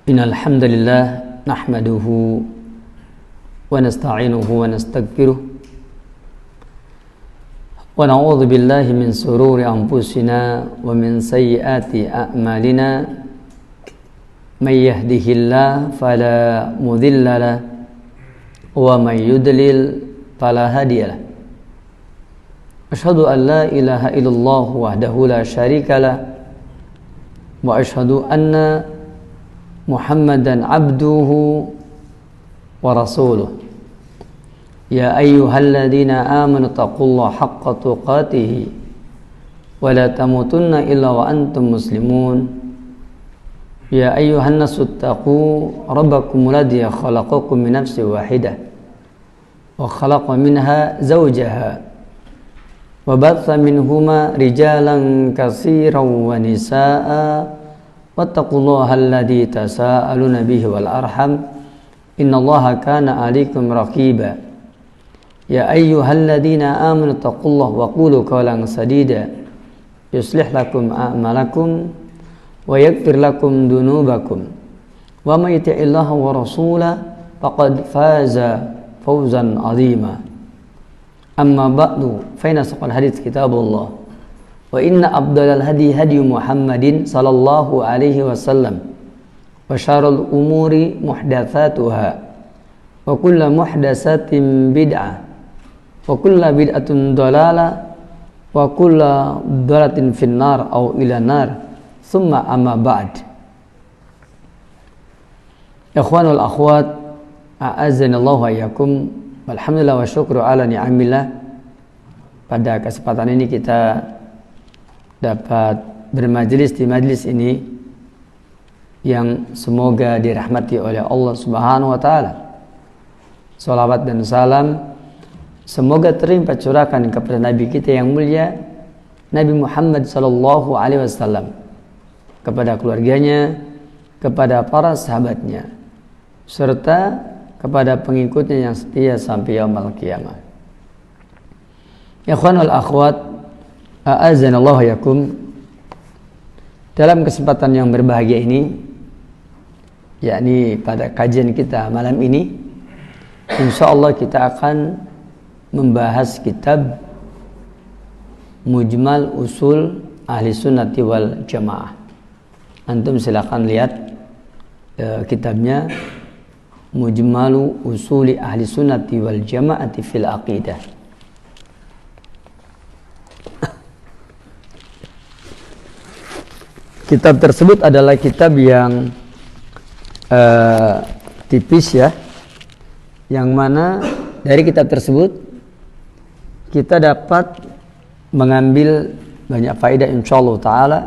Innal hamdalillah nahmaduhu wa nasta'inuhu wa nastaghfiruh wa na'udzu billahi min sururi anfusina wa min sayyiati a'malina may yahdihillahu fala mudilla lahu wa may yudlil fala hadiya lahu. Asyhadu an la ilaha illallah wahdahu la syarika lahu wa asyhadu anna Muhammadan abduhu wa rasuluh. Ya ayyuhalladzina amanu taqullaha haqqa tuqatih wa la tamutunna illa wa antum muslimun. Ya ayyuhan nasu taqu rabbakum alladzi khalaqakum min nafsin wahidah wa khalaqa minha zawjaha wa batha minhuma rijalan katsiran wa nisaa'a wattaqullaha alladzi tasaaluna bihi wal arham innallaha kana 'alaikum raqiba. Ya ayyuhalladzina amanu taqullaha wa qulu qawlan sadida yuslih lakum a'malakum wa yaghfir lakum dunubakum wa may yuti'illaha wa rasulahu faqad faza fawzan 'azima. Amma ba'du fa inna saqal hadits kitabullah wa inna afdalal hadi hadi Muhammadin sallallahu alaihi wasallam wa syarrul umuri muhdatsatuha wa kullu muhdatsatin bid'ah wa kullu bid'atin dhalalah wa kullu dhalalatin finnar aw ila nar thumma amma ba'd. Ikhwanul akhwat a'azzanallahu wa iyyakum walhamdulillah wa syukru ala ni'amillah. Pada kesempatan ini kita dapat bermajelis di majlis ini yang semoga dirahmati oleh Allah Subhanahu wa taala. Salawat dan salam semoga terlimpah curahkan kepada nabi kita yang mulia Nabi Muhammad sallallahu alaihi wasallam, kepada keluarganya, kepada para sahabatnya, serta kepada pengikutnya yang setia sampai yaumul qiyamah. Ikhwanul akhwat a'azzanallahu yakum. Dalam kesempatan yang berbahagia ini, yakni pada kajian kita malam ini, insyaallah kita akan membahas kitab Mujmal Usul Ahli Sunnati wal Jamaah. Antum silakan lihat kitabnya Mujmalu Usuli Ahli Sunnati wal Jamaati fil Aqidah. Kitab tersebut adalah kitab yang tipis ya, yang mana dari kitab tersebut kita dapat mengambil banyak faedah insyaallah ta'ala.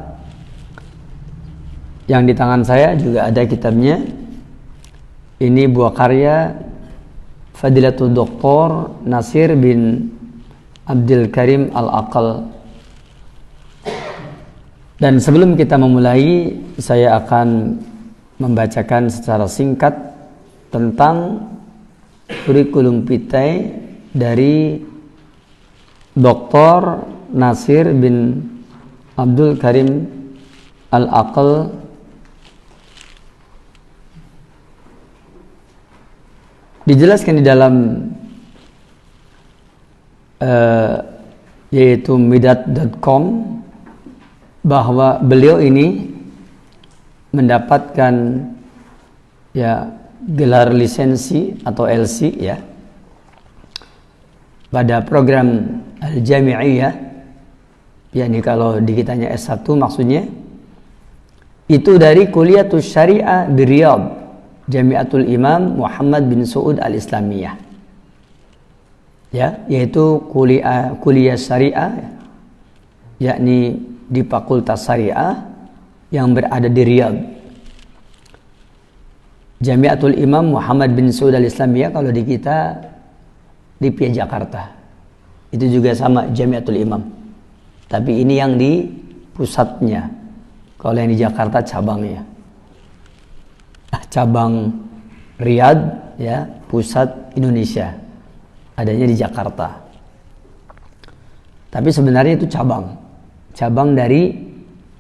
Yang di tangan saya juga ada kitabnya. Ini buah karya Fadilatul Doktor Nasir bin Abdul Karim Al-Aqal. Dan sebelum kita memulai, saya akan membacakan secara singkat tentang kurikulum vitae dari Dr. Nasir bin Abdul Karim Al-Aqal dijelaskan di dalam yaitu midat.com bahwa beliau ini mendapatkan ya gelar lisensi atau LC ya pada program Al-Jami'iyah, yakni kalau di kitanya S1 maksudnya itu dari Kuliatus Syariah di Riyadh, Jami'atul Imam Muhammad bin Saud Al-Islamiyah. Ya, yaitu kuliah syariah yakni di Fakultas Syariah yang berada di Riyadh. Jami'atul Imam Muhammad bin Saud Al-Islamiyah kalau di kita di Jakarta. Itu juga sama Jami'atul Imam. Tapi ini yang di pusatnya. Kalau yang di Jakarta cabangnya. Cabang Riyadh ya, pusat Indonesia. Adanya di Jakarta. Tapi sebenarnya itu cabang dari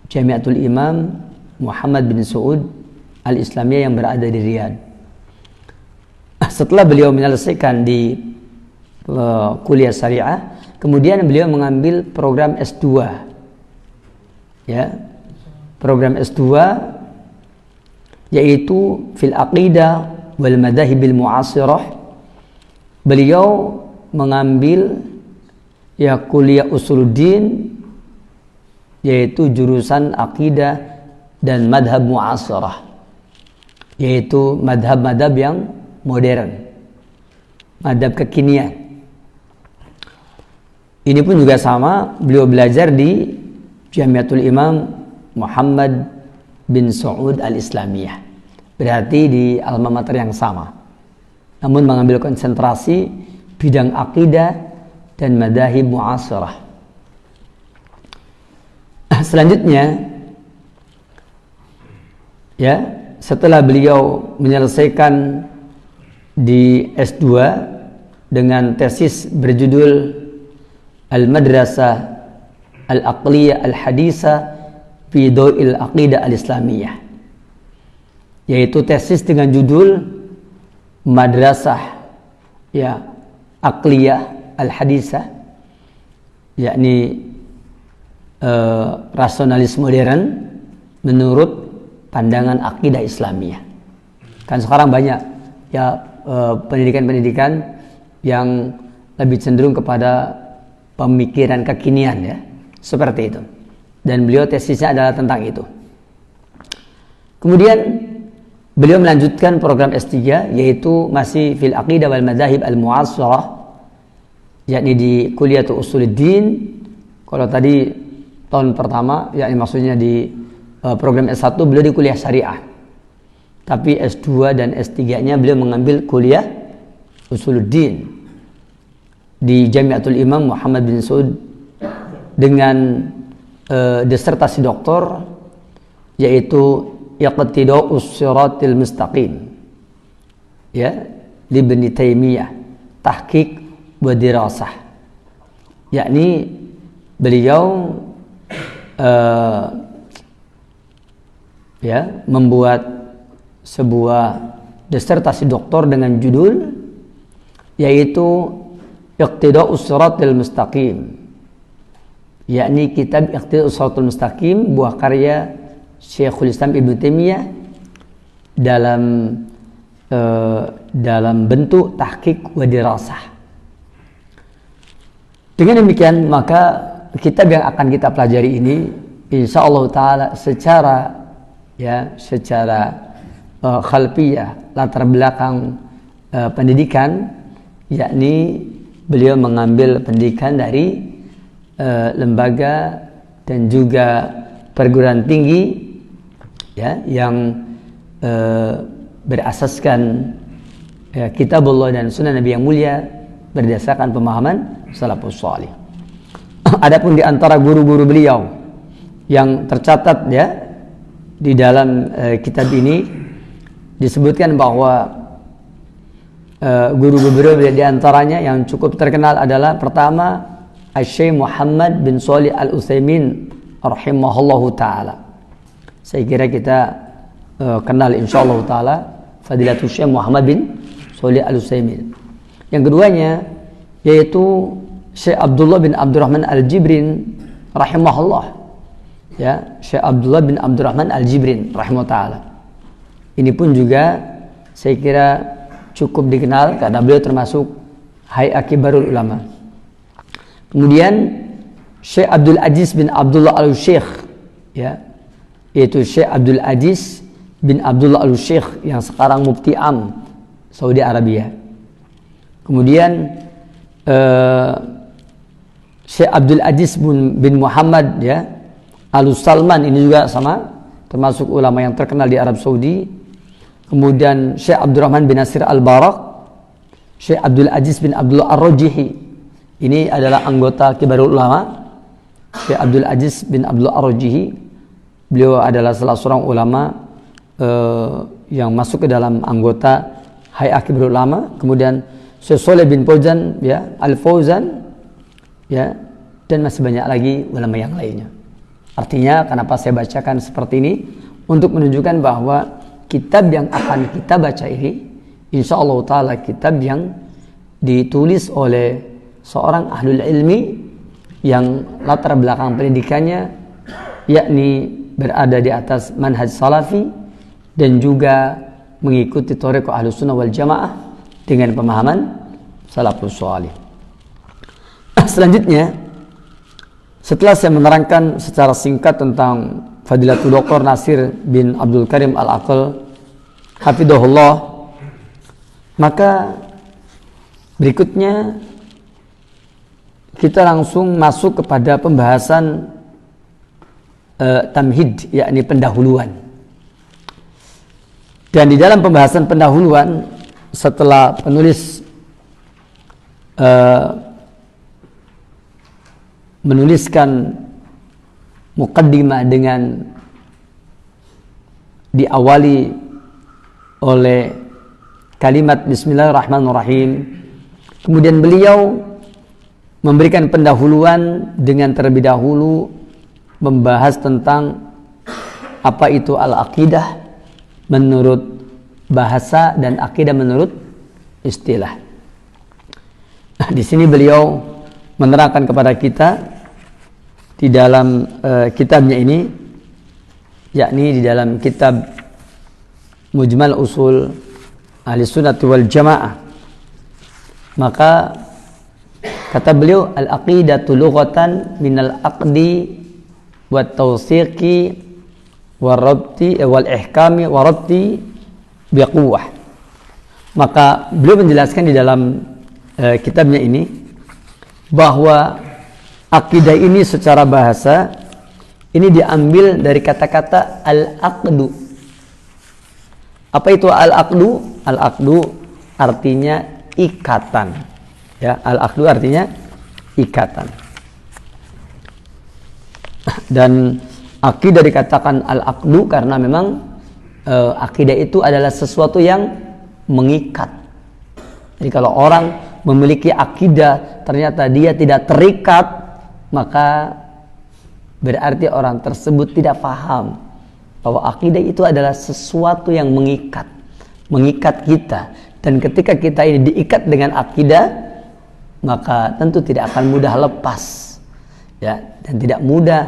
Jamiatul Imam Muhammad bin Saud Al-Islamiyah yang berada di Riyadh. Setelah beliau menyelesaikan di kuliah syariah, kemudian beliau mengambil program S2. Ya. Program S2 yaitu fil aqidah wal madhahibil mu'asirah. Beliau mengambil kuliah usuluddin, yaitu jurusan akidah dan madhab mu'asirah, yaitu madhab-madhab yang modern, madhab kekinian. Ini pun juga sama, beliau belajar di Jamiatul Imam Muhammad bin Saud Al-Islamiyah, berarti di alma mater yang sama, namun mengambil konsentrasi bidang akidah dan madhab mu'asirah. Selanjutnya, ya, setelah beliau menyelesaikan di S2 dengan tesis berjudul Al-Madrasah Al-Aqliyah Al-Hadisah fi Daw'il Aqidah Al-Islamiyah, yaitu tesis dengan judul Madrasah Aqliyah Al-Hadisah, yakni rasionalis modern menurut pandangan akidah Islamiyah. Kan sekarang banyak pendidikan-pendidikan yang lebih cenderung kepada pemikiran kekinian, ya, seperti itu. Dan beliau tesisnya adalah tentang itu. Kemudian beliau melanjutkan program S3, yaitu masih fil aqidah wal madzahib al mu'asirah, yakni di Kuliatul Usuluddin. Kalau tadi tahun pertama, yakni maksudnya di program S1 beliau di kuliah syariah, tapi S2 dan S3-nya beliau mengambil kuliah Usuluddin di Jamiatul Imam Muhammad bin Saud dengan disertasi doktor, yaitu Iqtida'us Shiratil Mustaqim, ya, li Ibnu Taimiyah, tahqiq wa dirasah, yakni beliau membuat sebuah disertasi doktor dengan judul yaitu Iqtida'us Shiratil Mustaqim, yakni kitab Iqtida'us Shiratil Mustaqim, buah karya Syekhul Islam Ibnu Taimiyah dalam bentuk tahqiq wa dirasah. Dengan demikian, maka kitab yang akan kita pelajari ini insyaallah taala secara khalfiyah, latar belakang pendidikan, yakni beliau mengambil pendidikan dari lembaga dan juga perguruan tinggi, ya, yang berasaskan kitabullah dan sunnah Nabi yang mulia berdasarkan pemahaman salafus salih. Adapun di antara guru-guru beliau yang tercatat, ya, di dalam kitab ini disebutkan bahwa guru-guru beliau di antaranya yang cukup terkenal adalah pertama Asy-Syaikh Muhammad bin Shalih Al-Utsaimin rahimahullahu taala. Saya kira kita kenal insyaallah taala Fadilatul Syekh Muhammad bin Shalih Al-Utsaimin. Yang keduanya yaitu Syekh Abdullah bin Abdurrahman Al-Jibrin rahimahullah, ya, Syekh Abdullah bin Abdurrahman Al-Jibrin rahimahullah taala. Ini pun juga saya kira cukup dikenal karena beliau termasuk Hay'ah Kibarul Ulama. Kemudian Syekh Abdul Aziz bin Abdullah Al-Syekh, ya, yaitu Syekh Abdul Aziz bin Abdullah Al-Syekh yang sekarang Mufti Am Saudi Arabia. Kemudian Syekh Abdul Aziz bin Muhammad, ya, Al-Salman, ini juga sama, termasuk ulama yang terkenal di Arab Saudi. Kemudian Syekh Abdurrahman bin Nasir Al-Barak, Syekh Abdul Aziz bin Abdullah Ar-Rajihi, ini adalah anggota Kibarul Ulama. Syekh Abdul Aziz bin Abdullah Ar-Rajihi, beliau adalah salah seorang ulama yang masuk ke dalam anggota Hay'ah Kibarul Ulama. Kemudian Syekh Shalih bin Fauzan, ya, Al-Fauzan, ya, dan masih banyak lagi ulama yang lainnya. Artinya kenapa saya bacakan seperti ini? Untuk menunjukkan bahwa kitab yang akan kita baca ini insya Allah ta'ala kitab yang ditulis oleh seorang ahlul ilmi yang latar belakang pendidikannya yakni berada di atas manhaj salafi dan juga mengikuti thariqah ahlus sunnah wal jamaah dengan pemahaman salafus salih. Selanjutnya, setelah saya menerangkan secara singkat tentang Fadilatul Dr. Nasir bin Abdul Karim Al-Aql hafidhahullah, maka berikutnya kita langsung masuk kepada pembahasan tamhid, yakni pendahuluan. Dan di dalam pembahasan pendahuluan, setelah penulis menuliskan muqaddimah dengan diawali oleh kalimat Bismillahirrahmanirrahim, kemudian beliau memberikan pendahuluan dengan terlebih dahulu membahas tentang apa itu al-aqidah menurut bahasa dan aqidah menurut istilah. Nah, di sini beliau menerangkan kepada kita di dalam kitabnya ini, yakni di dalam kitab Mujmal Usul Ahli Sunnati wal Jamaah, maka kata beliau al-aqidatu lughatan minal aqdi wat tawsiqi wal rabti wal ihkami wal rabti biquwah. Maka beliau menjelaskan di dalam kitabnya ini bahwa akidah ini secara bahasa ini diambil dari kata-kata al-aqdu. Apa itu al-aqdu? Al-aqdu artinya ikatan. Ya, al-aqdu artinya ikatan. Dan akidah dikatakan al-aqdu karena memang akidah itu adalah sesuatu yang mengikat. Jadi kalau orang memiliki akidah ternyata dia tidak terikat, maka berarti orang tersebut tidak paham bahwa akidah itu adalah sesuatu yang mengikat kita. Dan ketika kita ini diikat dengan akidah, maka tentu tidak akan mudah lepas, ya, dan tidak mudah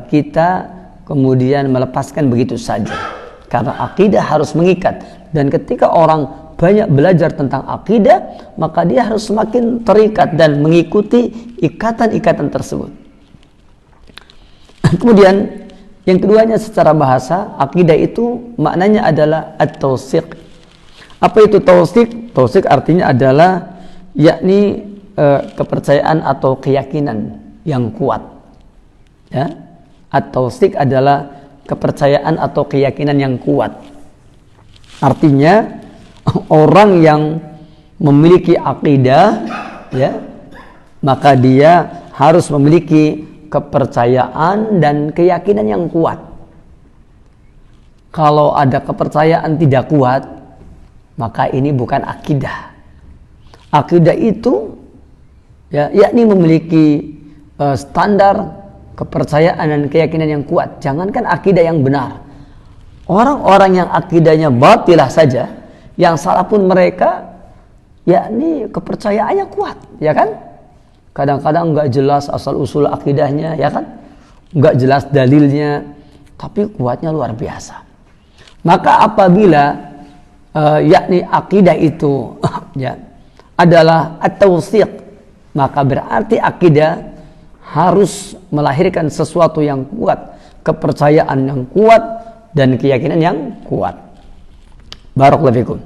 kita kemudian melepaskan begitu saja, karena akidah harus mengikat. Dan ketika orang banyak belajar tentang akidah, maka dia harus semakin terikat dan mengikuti ikatan-ikatan tersebut. Kemudian yang keduanya secara bahasa, akidah itu maknanya adalah at-tawsiq. Apa itu tawsiq? Tawsiq artinya adalah yakni kepercayaan atau keyakinan yang kuat. Ya, at-tawsiq adalah kepercayaan atau keyakinan yang kuat. Artinya orang yang memiliki akidah, ya, maka dia harus memiliki kepercayaan dan keyakinan yang kuat. Kalau ada kepercayaan tidak kuat, maka ini bukan akidah. Akidah itu, ya, yakni memiliki standar kepercayaan dan keyakinan yang kuat. Jangankan akidah yang benar, orang-orang yang akidahnya batilah saja, yang salah pun mereka, yakni kepercayaannya kuat, ya kan? Kadang-kadang nggak jelas asal usul akidahnya, ya kan? Nggak jelas dalilnya, tapi kuatnya luar biasa. Maka apabila yakni akidah itu ya adalah at-tawsiq, maka berarti akidah harus melahirkan sesuatu yang kuat, kepercayaan yang kuat dan keyakinan yang kuat. Barakallahu fikum.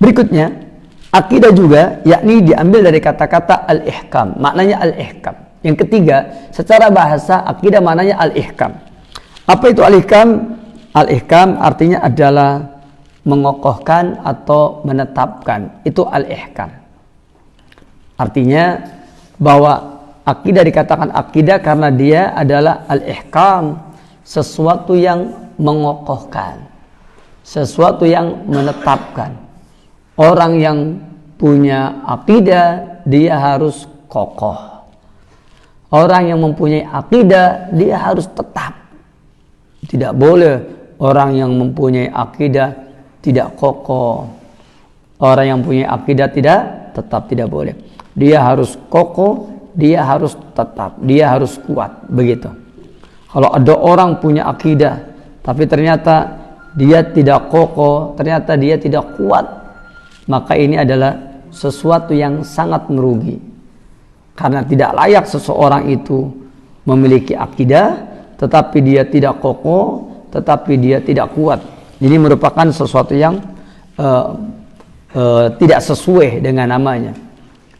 Berikutnya, akidah juga yakni diambil dari kata-kata al-ihkam. Maknanya al-ihkam. Yang ketiga, secara bahasa akidah maknanya al-ihkam. Apa itu al-ihkam? Al-ihkam artinya adalah mengokohkan atau menetapkan. Itu al-ihkam. Artinya bahwa akidah dikatakan akidah karena dia adalah al-ihkam, sesuatu yang mengokohkan, sesuatu yang menetapkan. Orang yang punya akidah dia harus kokoh, Orang yang mempunyai akidah dia harus tetap. Tidak boleh orang yang mempunyai akidah tidak kokoh. Orang yang punya akidah tetap tidak boleh. Dia harus kokoh, dia harus tetap, dia harus kuat, begitu. Kalau ada orang punya akidah tapi ternyata dia tidak kokoh, ternyata dia tidak kuat, maka ini adalah sesuatu yang sangat merugi. Karena tidak layak seseorang itu memiliki akidah, tetapi dia tidak kokoh, tetapi dia tidak kuat. Ini merupakan sesuatu yang tidak sesuai dengan namanya.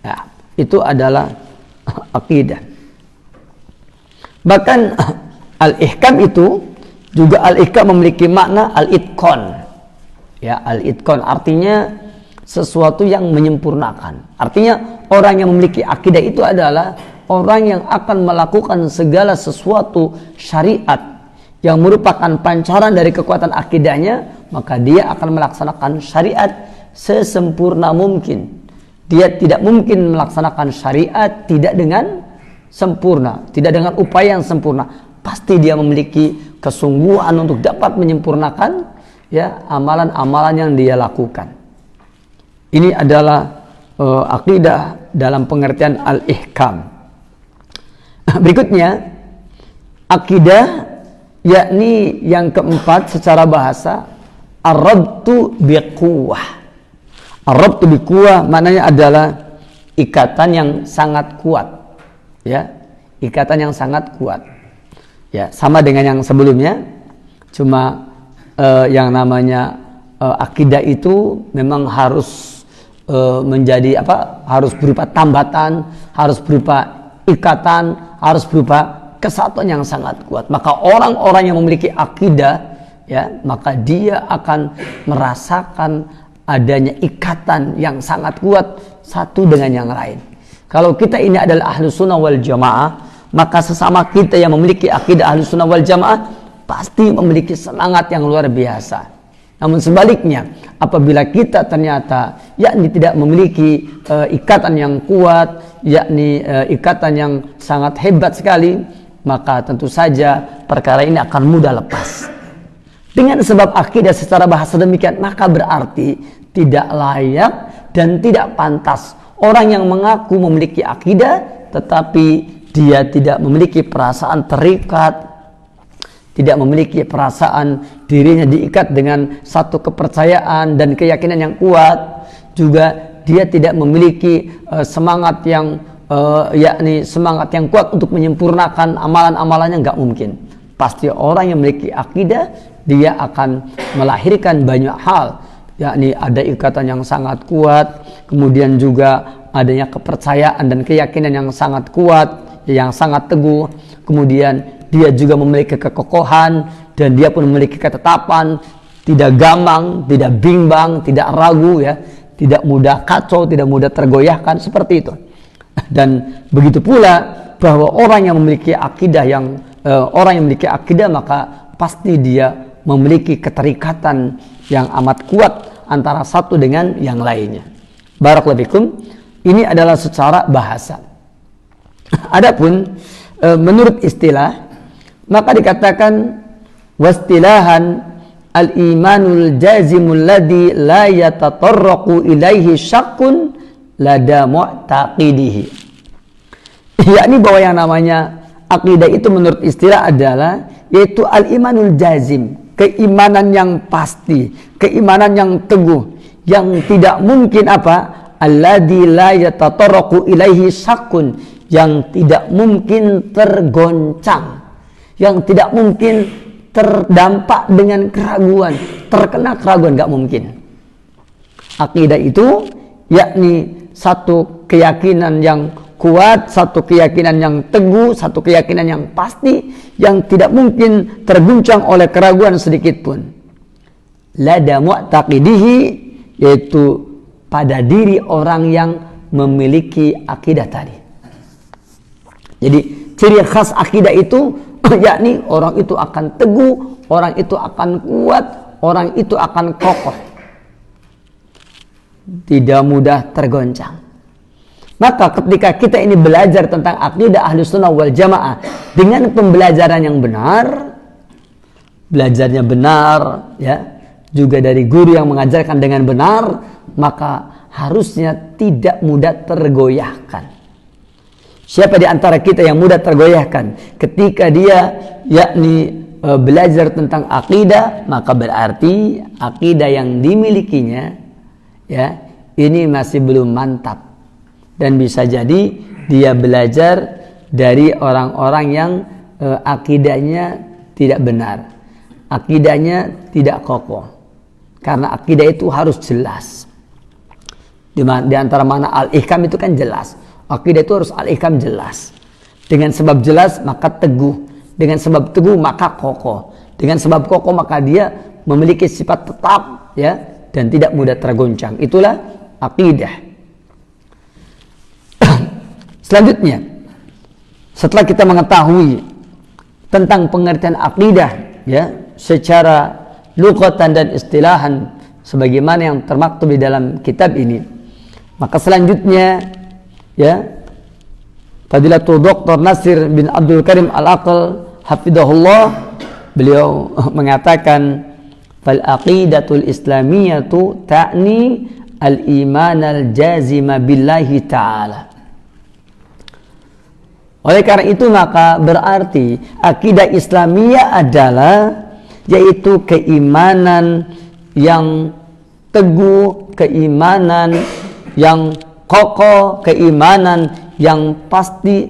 Nah, itu adalah akidah. Bahkan al-ihkam itu juga al-ihkam memiliki makna al-itqan. Ya, al-itqan artinya sesuatu yang menyempurnakan. Artinya orang yang memiliki akidah itu adalah orang yang akan melakukan segala sesuatu syariat yang merupakan pancaran dari kekuatan akidahnya, maka dia akan melaksanakan syariat sesempurna mungkin. Dia tidak mungkin melaksanakan syariat tidak dengan sempurna, tidak dengan upaya yang sempurna. Pasti dia memiliki kesungguhan untuk dapat menyempurnakan ya amalan-amalan yang dia lakukan. Ini adalah akidah dalam pengertian al-ihkam. Berikutnya akidah, yakni yang keempat secara bahasa, ar-rabtu biquwah. Ar-rabtu biquwah maknanya adalah ikatan yang sangat kuat. Ya, ikatan yang sangat kuat. Ya, sama dengan yang sebelumnya. Cuma yang namanya akidah itu memang harus menjadi harus berupa tambatan, harus berupa ikatan, harus berupa kesatuan yang sangat kuat. Maka orang-orang yang memiliki akidah, ya, maka dia akan merasakan adanya ikatan yang sangat kuat satu dengan yang lain. Kalau kita ini adalah ahlu sunnah wal jamaah, maka sesama kita yang memiliki akidah ahlu sunnah wal jamaah pasti memiliki semangat yang luar biasa. Namun sebaliknya, apabila kita ternyata yakni tidak memiliki ikatan yang kuat, yakni ikatan yang sangat hebat sekali, maka tentu saja perkara ini akan mudah lepas. Dengan sebab akidah secara bahasa demikian, maka berarti tidak layak dan tidak pantas orang yang mengaku memiliki akidah tetapi dia tidak memiliki perasaan terikat, tidak memiliki perasaan dirinya diikat dengan satu kepercayaan dan keyakinan yang kuat, juga dia tidak memiliki semangat yang yakni semangat yang kuat untuk menyempurnakan amalan-amalannya, nggak mungkin. Pasti orang yang memiliki akidah dia akan melahirkan banyak hal, yakni ada ikatan yang sangat kuat, kemudian juga adanya kepercayaan dan keyakinan yang sangat kuat, yang sangat teguh, kemudian dia juga memiliki kekokohan dan dia pun memiliki ketetapan, tidak gamang, tidak bimbang, tidak ragu, ya, tidak mudah kacau, tidak mudah tergoyahkan, seperti itu. Dan begitu pula bahwa orang yang memiliki akidah maka pasti dia memiliki keterikatan yang amat kuat antara satu dengan yang lainnya. Barakallahu fikum. Ini adalah secara bahasa. Adapun menurut istilah, maka dikatakan wastilahan al-imanul jazimul ladzi la yatatarraqu ilaihi syakkun lada mu'taqidihi. Yakni bahwa yang namanya akidah itu menurut istilah adalah yaitu al-imanul jazim, keimanan yang pasti, keimanan yang teguh, yang tidak mungkin alladzi la yatatarraqu ilaihi syakkun, yang tidak mungkin tergoncang, yang tidak mungkin terdampak dengan keraguan, terkena keraguan, nggak mungkin. Akidah itu yakni satu keyakinan yang kuat, satu keyakinan yang teguh, satu keyakinan yang pasti, yang tidak mungkin terguncang oleh keraguan sedikit pun. Lada mu'taqidihi, yaitu pada diri orang yang memiliki akidah tadi. Jadi ciri khas akidah itu yakni orang itu akan teguh, orang itu akan kuat, orang itu akan kokoh, tidak mudah tergoncang. Maka ketika kita ini belajar tentang akidah Ahlus Sunnah wal Jamaah dengan pembelajaran yang benar, belajarnya benar, ya, juga dari guru yang mengajarkan dengan benar, maka harusnya tidak mudah tergoyahkan. Siapa di antara kita yang mudah tergoyahkan ketika dia belajar tentang akidah, maka berarti akidah yang dimilikinya, ya, ini masih belum mantap. Dan bisa jadi dia belajar dari orang-orang yang akidahnya tidak benar, akidahnya tidak kokoh. Karena akidah itu harus jelas. Di antara mana al-ihkam itu kan jelas. Akidah itu harus al-ihkam jelas. Dengan sebab jelas maka teguh. Dengan sebab teguh maka kokoh. Dengan sebab kokoh maka dia memiliki sifat tetap, ya, dan tidak mudah tergoncang. Itulah akidah. Selanjutnya, setelah kita mengetahui tentang pengertian akidah, ya, secara lughatan dan istilahan sebagaimana yang termaktub di dalam kitab ini, maka selanjutnya, ya, Fadilatul Dr. Nasir bin Abdul Karim Al-Aql hafidhahullah, beliau mengatakan fal aqidatul islamiyatu ta'ni al-iman al-jazima billahi ta'ala. Oleh karena itu maka berarti akidah Islamiyah adalah yaitu keimanan yang teguh, keimanan yang kokoh, keimanan yang pasti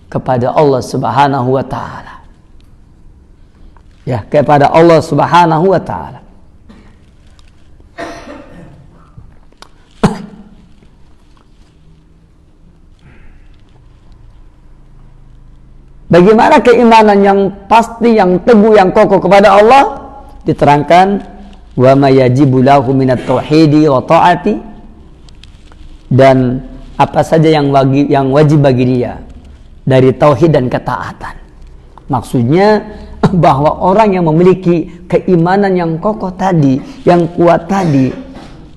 kepada Allah Subhanahu wa taala. Ya, kepada Allah Subhanahu wa taala. Bagaimana keimanan yang pasti, yang teguh, yang kokoh kepada Allah? Diterangkan wa ma yajibu lahu minat tauhidi wa ta'ati, dan apa saja yang wajib bagi dia dari tauhid dan ketaatan. Maksudnya bahwa orang yang memiliki keimanan yang kokoh tadi, yang kuat tadi,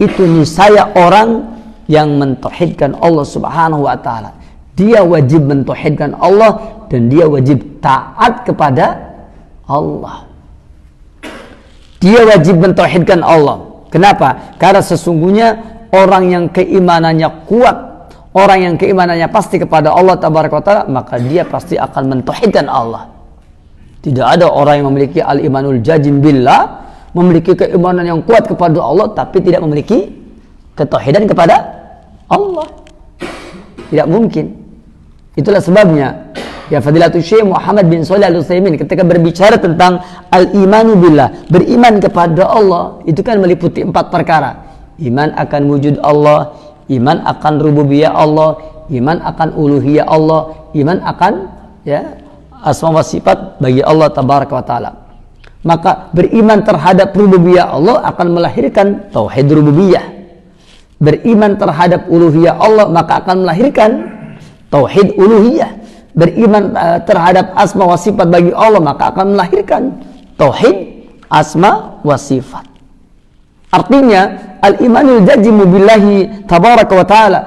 itu niscaya orang yang mentauhidkan Allah Subhanahu wa taala. Dia wajib mentauhidkan Allah dan dia wajib taat kepada Allah. Dia wajib mentauhidkan Allah. Kenapa? Karena sesungguhnya orang yang keimanannya kuat, orang yang keimanannya pasti kepada Allah Tabaraka wa Ta'ala, maka dia pasti akan mentauhidkan Allah. Tidak ada orang yang memiliki al-imanul jazim billah, memiliki keimanan yang kuat kepada Allah tapi tidak memiliki ketauhidan kepada Allah. Tidak mungkin. Itulah sebabnya ya Fadilatul Syekh Muhammad bin Shalih Al-Utsaimin ketika berbicara tentang al-imanu billah, beriman kepada Allah, itu kan meliputi 4 perkara. Iman akan wujud Allah, iman akan rububiyah Allah, iman akan uluhiyah Allah, iman akan, ya, asma wa sifat bagi Allah Tabaraka wa taala. Maka beriman terhadap rububiyah Allah akan melahirkan tauhid rububiyah. Beriman terhadap uluhiyah Allah maka akan melahirkan tauhid uluhiyah. Beriman terhadap asma wa sifat bagi Allah maka akan melahirkan tauhid asma wa sifat. Artinya al-imanul jazimu billahi tabaraka wa taala,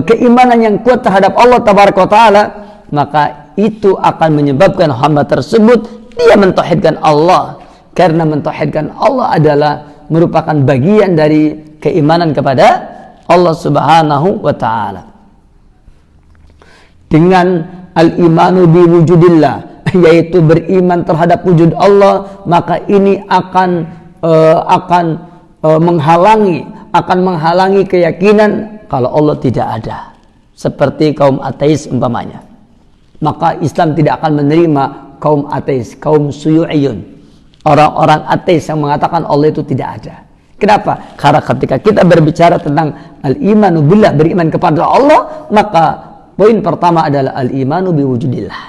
keimanan yang kuat terhadap Allah tabaraka wa taala, maka itu akan menyebabkan hamba tersebut dia mentauhidkan Allah. Karena mentauhidkan Allah adalah merupakan bagian dari keimanan kepada Allah Subhanahu wa taala. Dengan al-imanu bi wujudillah, yaitu beriman terhadap wujud Allah, maka ini akan menghalangi keyakinan kalau Allah tidak ada. Seperti kaum ateis umpamanya. Maka Islam tidak akan menerima kaum ateis, kaum suyu'iyun, orang-orang ateis yang mengatakan Allah itu tidak ada. Kenapa? Karena ketika kita berbicara tentang al-imanu billah, beriman kepada Allah, maka poin pertama adalah al-imanu biwujudillah.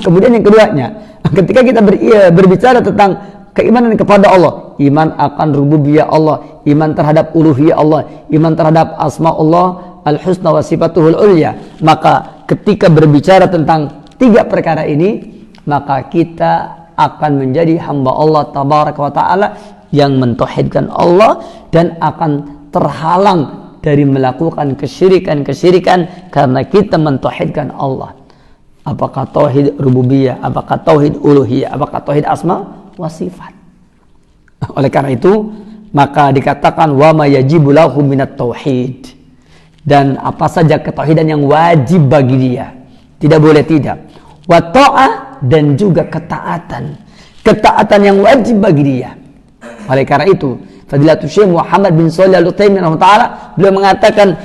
Kemudian yang keduanya, ketika kita berbicara tentang keimanan kepada Allah, iman akan rububiyah Allah, iman terhadap uluhiyah Allah, iman terhadap asma Allah al-husna wa sifatuhul ulya, maka ketika berbicara tentang 3 perkara ini, maka kita akan menjadi hamba Allah Tabaraka wa Ta'ala yang mentauhidkan Allah dan akan terhalang dari melakukan kesyirikan karena kita mentauhidkan Allah. Apakah tauhid rububiyah, apakah tauhid uluhiyah, apakah tauhid asma wa sifat. Oleh karena itu, maka dikatakan wa ma yajibu lahu minat tauhid. Dan apa saja ketauhidan yang wajib bagi dia. Tidak boleh tidak. Wa ta'ah, dan juga ketaatan. Ketaatan yang wajib bagi dia. Oleh karena itu, Fadilatul Syekh Muhammad bin Shalih Al-Utsaimin rahimahullah, beliau mengatakan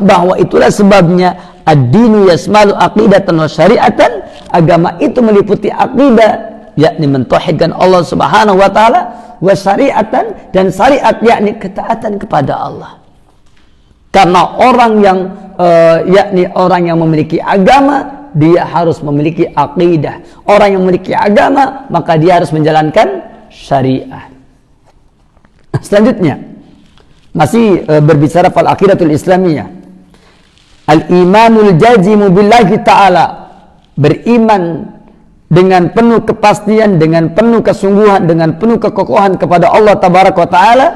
bahwa itulah sebabnya ad-dinu yasmalu aqidatan wa syari'atan, agama itu meliputi aqidah, yakni mentauhidkan Allah Subhanahu wa taala, wa syari'atan, dan syariat yakni ketaatan kepada Allah. Karena orang yang yakni orang yang memiliki agama, dia harus memiliki aqidah. Orang yang memiliki agama, maka dia harus menjalankan syariah. Selanjutnya masih berbicara fal aqidatul islamiyah. Al-imanul jazimu billahi ta'ala, beriman dengan penuh kepastian, dengan penuh kesungguhan, dengan penuh kekokohan kepada Allah tabaraka wa ta'ala.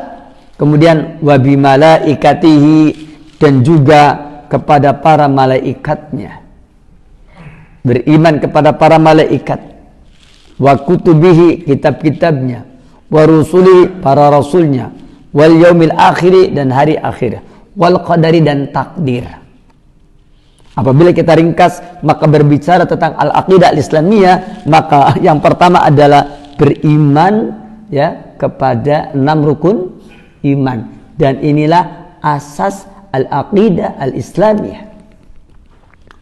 Kemudian wa bimalaikatihi, dan juga kepada para malaikatnya. Beriman kepada para malaikat, wa kutubihi, kitab-kitabnya, wa rusuli, para rasulnya, wal yaumil akhiri, dan hari akhir, wal qadari, dan takdir. Apabila kita ringkas, maka berbicara tentang al-aqidah al-islamiyah, maka yang pertama adalah beriman ya kepada 6 rukun iman, dan inilah asas al-aqidah al-islamiyah.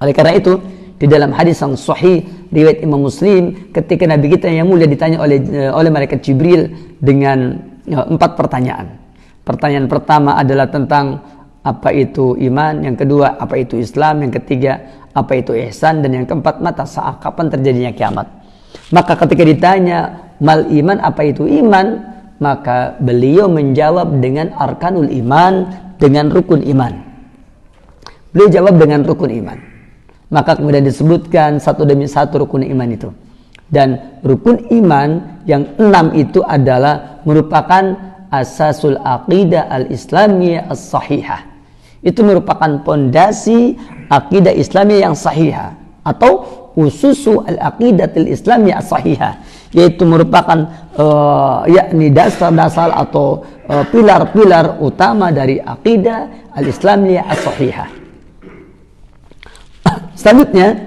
Oleh karena itu, di dalam hadis yang sahih riwayat Imam Muslim, ketika Nabi kita yang mulia ditanya oleh malaikat Jibril dengan 4 pertanyaan. Pertanyaan pertama adalah tentang apa itu iman, yang kedua apa itu Islam, yang ketiga apa itu ihsan, dan yang keempat mata sa'ah, kapan terjadinya kiamat. Maka ketika ditanya mal iman, apa itu iman, maka beliau menjawab dengan arkanul iman, dengan rukun iman. Beliau jawab dengan rukun iman. Maka kemudian disebutkan satu demi satu rukun iman itu. Dan rukun iman yang 6 itu adalah merupakan asasul aqidah al-islamiyah as-sahihah. Itu merupakan pondasi akidah Islamiyah yang sahihah, atau ususu al-aqidatil islamiyah as-sahihah, yaitu merupakan yakni dasar-dasar atau pilar-pilar utama dari akidah al-islamiyah as-sahihah. Selanjutnya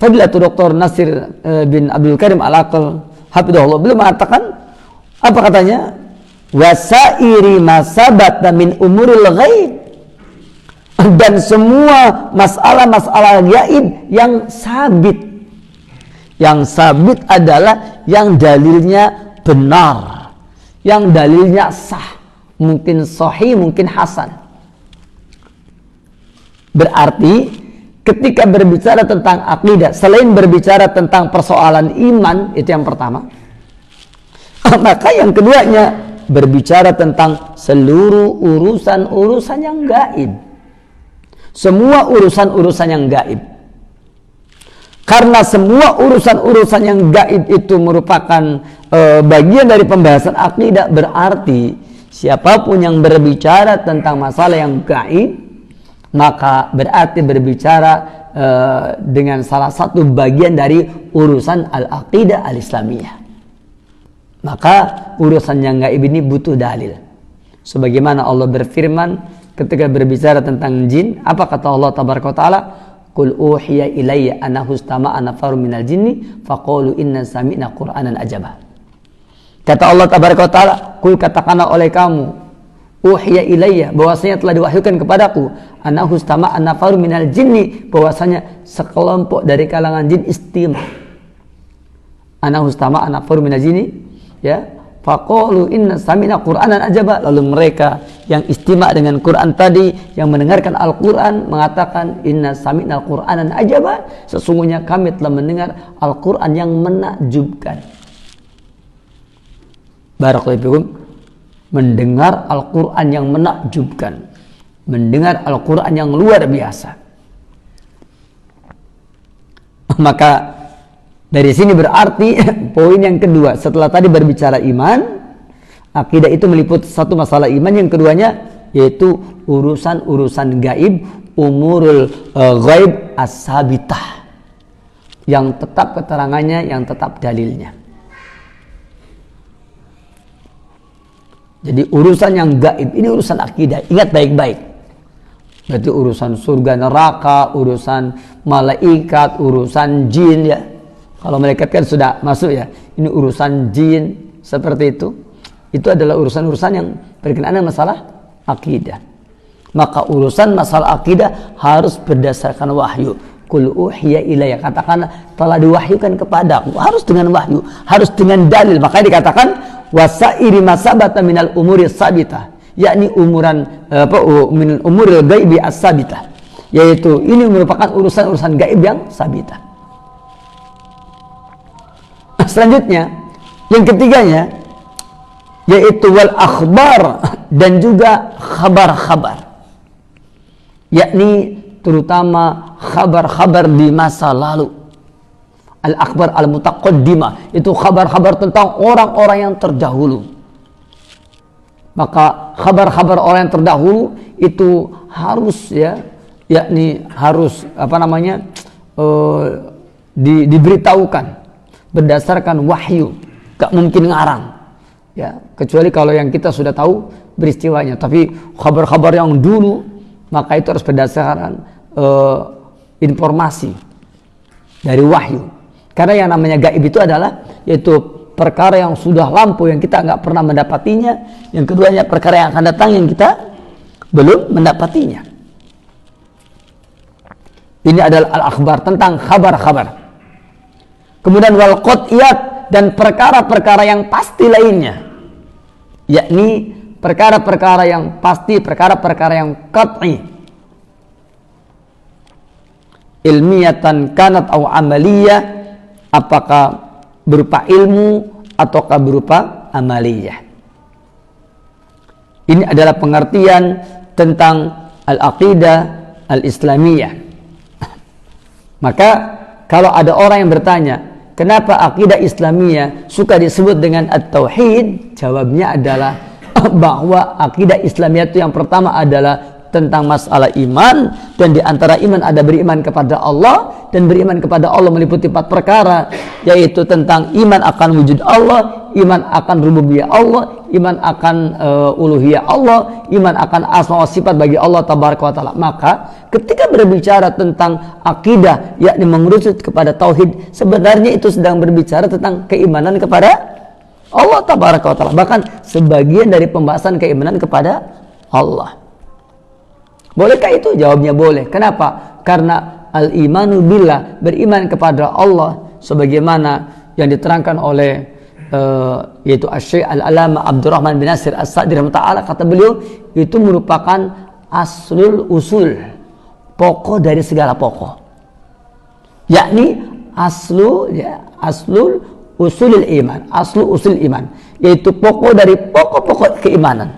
Fadilatul Dr. Nasir bin Abdul Karim Al-Aqal hafidhahullah, beliau mengatakan, apa katanya? Wasairi masabata min umuril ghaib, dan semua masalah-masalah gaib yang sabit. Yang sabit adalah yang dalilnya benar, yang dalilnya sah, mungkin sahih, mungkin hasan. Berarti ketika berbicara tentang akidah, selain berbicara tentang persoalan iman, itu yang pertama, maka yang keduanya berbicara tentang seluruh urusan-urusan yang gaib. Semua urusan-urusan yang gaib. Karena semua urusan-urusan yang gaib itu merupakan bagian dari pembahasan akidah, berarti siapapun yang berbicara tentang masalah yang gaib, maka berarti berbicara dengan salah satu bagian dari urusan al-aqidah al-islamiyah. Maka urusan yang gaib ini butuh dalil. Sebagaimana Allah berfirman ketika berbicara tentang jin, apa kata Allah tabaraka taala? Qul uhiya ilayya annahu istama'a nafarun minal jinni faqalu inna sami'na qur'anan ajaba. Kata Allah tabaraka taala, qul, katakanlah oleh kamu, uhiya ilayya, bahwasanya telah diwahyukan kepadaku, annahu istama'a nafarun minal jinni, bahwasanya sekelompok dari kalangan jin istima'. Annahu istama'a nafarun minal jinni, ya, faqalu inna sami'na qur'anan ajaba, lalu mereka yang istima' dengan Quran tadi, yang mendengarkan Al-Quran, mengatakan inna sami'na qur'anan ajaba, sesungguhnya kami telah mendengar Al-Quran yang menakjubkan. Barakallahu fikum. Mendengar Al-Quran yang menakjubkan, mendengar Al-Quran yang luar biasa. Maka dari sini berarti poin yang kedua, setelah tadi berbicara iman, akidah itu meliputi satu masalah iman, yang keduanya yaitu urusan-urusan gaib, umurul ghaib as-sabitah, yang tetap keterangannya, yang tetap dalilnya. Jadi urusan yang gaib ini urusan akidah, ingat baik-baik. Berarti urusan surga neraka, urusan malaikat, urusan jin ya. Kalau malaikat kan sudah masuk ya. Ini urusan jin seperti itu. Itu adalah urusan-urusan yang berkenaan dengan masalah akidah. Maka urusan masalah akidah harus berdasarkan wahyu. Qul uhiya ilayya, katakan telah diwahyukan kepadaku. Harus dengan wahyu, harus dengan dalil. Makanya dikatakan wasairi masabata minal umuri sabitah, yakni min umuril ghaibi as-sabitah, yaitu ini merupakan urusan-urusan gaib yang sabitah. Selanjutnya, yang ketiganya yaitu wal akhbar, dan juga khabar-khabar, yakni terutama khabar-khabar di masa lalu. Al-akhbar al-mutaqaddimah, itu khabar-khabar tentang orang-orang yang terdahulu. Maka khabar-khabar orang yang terdahulu itu harus ya, yakni harus diberitahukan berdasarkan wahyu, gak mungkin ngarang ya, kecuali kalau yang kita sudah tahu peristiwanya. Tapi khabar-khabar yang dulu, maka itu harus berdasarkan informasi dari wahyu. Karena yang namanya gaib itu adalah yaitu perkara yang sudah lampau, yang kita nggak pernah mendapatinya. Yang keduanya perkara yang akan datang yang kita belum mendapatinya. Ini adalah al-akhbar, tentang kabar-kabar. Kemudian wal qat'iyat, dan perkara-perkara yang pasti lainnya, yakni perkara-perkara yang pasti, perkara-perkara yang qat'i, ilmiyatan kanat atau amaliyah, apakah berupa ilmu ataukah berupa amaliyah. Ini adalah pengertian tentang al-aqidah al-islamiyah. Maka kalau ada orang yang bertanya, kenapa aqidah islamiyah suka disebut dengan at-tauhid? Jawabnya adalah bahwa aqidah islamiyah itu yang pertama adalah tentang masalah iman, dan di antara iman ada beriman kepada Allah, dan beriman kepada Allah meliputi 4 perkara, yaitu tentang iman akan wujud Allah, iman akan rububiyah Allah, iman akan uluhiyah Allah, iman akan asma wa sifat bagi Allah tabaraka wa taala. Maka ketika berbicara tentang akidah, yakni mengerucut kepada tauhid, sebenarnya itu sedang berbicara tentang keimanan kepada Allah tabaraka wa taala, bahkan sebagian dari pembahasan keimanan kepada Allah. Bolehkah itu? Jawabnya boleh. Kenapa? Karena al-imanu billah, beriman kepada Allah, sebagaimana yang diterangkan oleh yaitu Asy-Syaikh Al-Alama Abdurrahman bin Nasir As-Sa'di rahimahullah, kata beliau, itu merupakan aslul usul, pokok dari segala pokok, yakni aslul usulil iman, aslu usul iman, yaitu pokok dari pokok-pokok keimanan.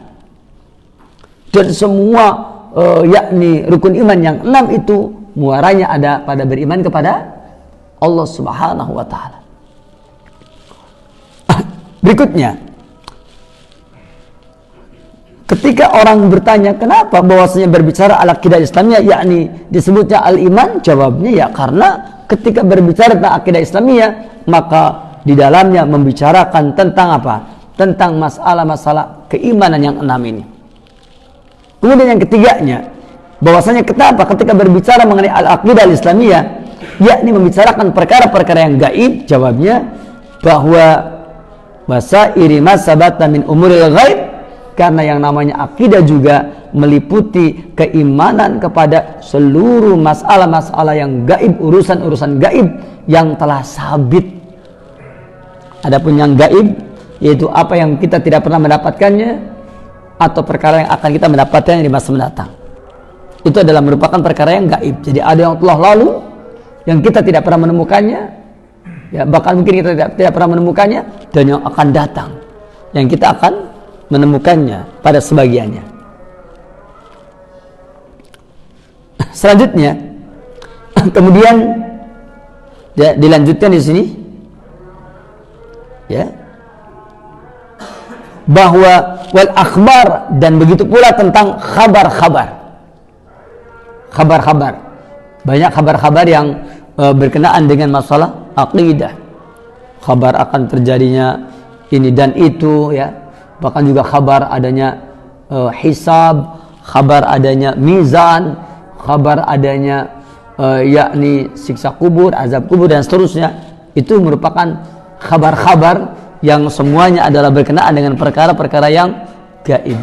Dan semua yakni rukun iman yang 6 itu muaranya ada pada beriman kepada Allah Subhanahu wa taala. Berikutnya, ketika orang bertanya kenapa bahwasanya berbicara al-aqidah Islamiyah yakni disebutnya al-iman, jawabnya ya karena ketika berbicara tentang akidah Islamiyah, maka di dalamnya membicarakan tentang apa? Tentang masalah-masalah keimanan yang 6 ini. Kemudian yang ketiganya, bahwasanya kenapa ketika berbicara mengenai al-aqidah al-islamiyah, yakni membicarakan perkara-perkara yang gaib, jawabnya bahwa wasairi masabata min umuril ghaib, karena yang namanya akidah juga meliputi keimanan kepada seluruh masalah-masalah yang gaib, urusan-urusan gaib yang telah sabit. Adapun yang gaib, yaitu apa yang kita tidak pernah mendapatkannya, atau perkara yang akan kita mendapatkan di masa mendatang, itu adalah merupakan perkara yang gaib. Jadi ada yang telah lalu, yang kita tidak pernah menemukannya, ya bahkan mungkin kita tidak pernah menemukannya, dan yang akan datang, yang kita akan menemukannya pada sebagiannya. Selanjutnya, kemudian ya, dilanjutkan di sini, ya, bahwa wal akhbar, dan begitu pula tentang khabar-khabar. Khabar-khabar, banyak khabar-khabar yang berkenaan dengan masalah aqidah. Kabar akan terjadinya ini dan itu, ya. Bahkan juga kabar adanya hisab, kabar adanya mizan, kabar adanya yakni siksa kubur, azab kubur, dan seterusnya. Itu merupakan kabar-kabar yang semuanya adalah berkenaan dengan perkara-perkara yang gaib,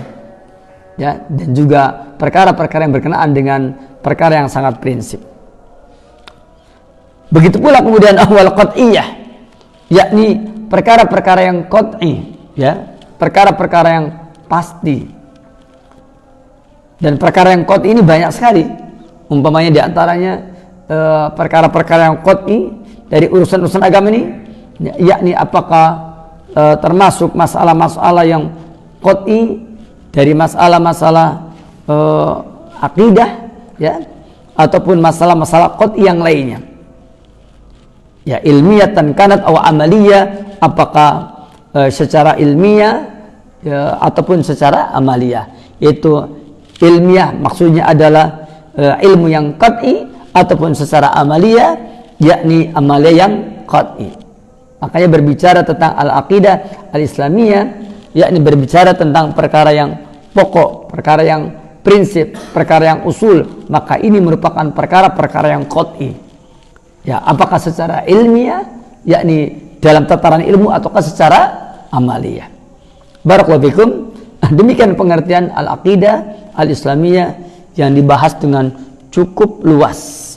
ya, dan juga perkara-perkara yang berkenaan dengan perkara yang sangat prinsip. Begitu pula kemudian ahwal qat'iyah, yakni perkara-perkara yang qat'i, ya, perkara-perkara yang pasti. Dan perkara yang qat'i ini banyak sekali. Umpamanya di antaranya perkara-perkara yang qat'i dari urusan-urusan agama ini, yakni apakah termasuk masalah-masalah yang qat'i dari masalah-masalah akidah, ya, ataupun masalah-masalah qat'i yang lainnya. Ya, ilmiyatan kanat aw amaliyah, apakah secara ilmiah, ya, ataupun secara amaliyah. Yaitu ilmiah maksudnya adalah ilmu yang qat'i, ataupun secara amaliyah yakni amaliyah yang qat'i. Makanya berbicara tentang al-aqidah al-islamiyah, yakni berbicara tentang perkara yang pokok, perkara yang prinsip, perkara yang usul, maka ini merupakan perkara-perkara yang qat'i. Ya, apakah secara ilmiah, yakni dalam tataran ilmu, ataukah secara amaliyah. Barakallahu fikum. Demikian pengertian al-aqidah al-islamiyah yang dibahas dengan cukup luas.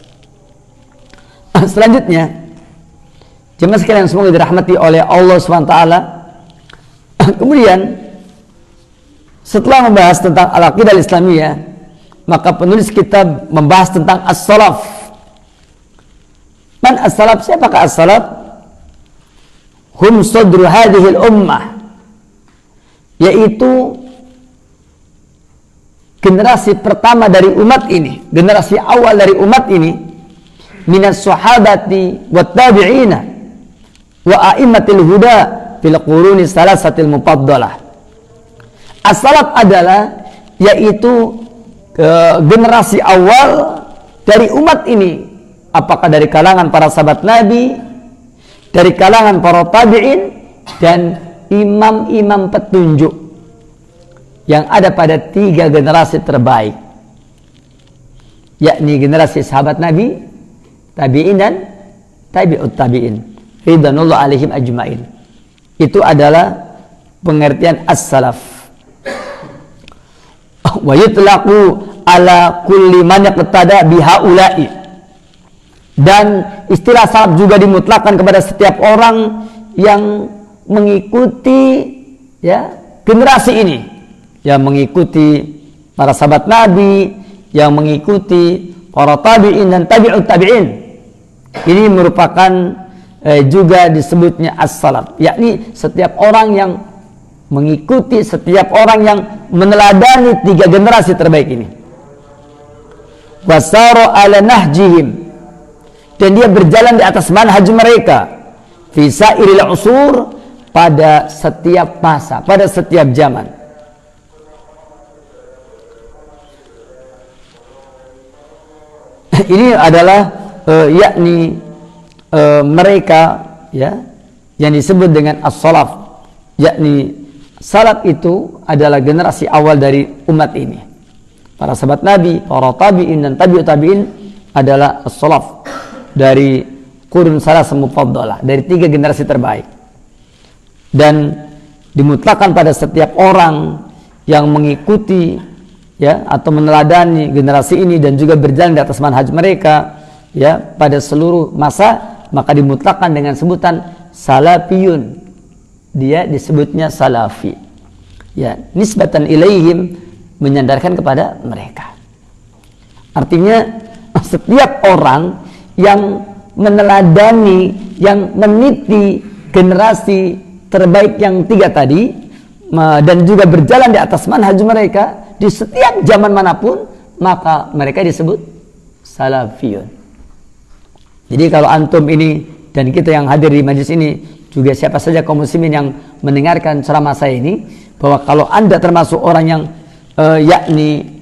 Selanjutnya, jemaah sekalian semoga dirahmati oleh Allah SWT. Kemudian setelah membahas tentang al-aqidah al-islamiyah, maka penulis kitab membahas tentang as-salaf. Man as-salaf? Siapakah as-salaf? Hum sadru hadhil ummah, yaitu generasi pertama dari umat ini, generasi awal dari umat ini, minas sahabati wat tabi'ina wa a'immatil huda fil quruni salasatil mufaddalah. As-salaf adalah yaitu generasi awal dari umat ini, apakah dari kalangan para sahabat Nabi, dari kalangan para tabi'in, dan imam-imam petunjuk yang ada pada 3 generasi terbaik, yakni generasi sahabat Nabi, tabi'in, dan tabi'ut tabi'in ridwanullah alaihim ajmain. Itu adalah pengertian as-salaf. Wa yutlaqu ala kulli man yaqtada bihaula'i. Dan istilah salaf juga dimutlakkan kepada setiap orang yang mengikuti, ya, generasi ini, yang mengikuti para sahabat Nabi, yang mengikuti para tabi'in dan tabi'ut tabi'in. Ini merupakan juga disebutnya as-salaf, yakni setiap orang yang mengikuti, setiap orang yang meneladani 3 generasi terbaik ini. Wasara ala nahjihim, dan dia berjalan di atas manhaj mereka, fi sairil usur, pada setiap masa, pada setiap zaman. Ini adalah yakni mereka, ya, yang disebut dengan as-salaf, yakni salaf itu adalah generasi awal dari umat ini. Para sahabat Nabi, para tabi'in dan tabi'ut tabi'in adalah as-salaf dari qurun salasah mufaddalah, dari 3 generasi terbaik. Dan dimutlakkan pada setiap orang yang mengikuti, ya, atau meneladani generasi ini dan juga berjalan di atas manhaj mereka, ya, pada seluruh masa, maka dimutlakkan dengan sebutan salafiyun. Dia disebutnya salafi, ya, nisbatan ilaihim, menyandarkan kepada mereka. Artinya setiap orang yang meneladani, yang meniti generasi terbaik yang 3 tadi, dan juga berjalan di atas manhaj mereka di setiap zaman manapun, maka mereka disebut salafiyun. Jadi kalau antum ini dan kita yang hadir di majlis ini, juga siapa saja kaum muslimin yang mendengarkan ceramah saya ini, bahwa kalau Anda termasuk orang yang yakni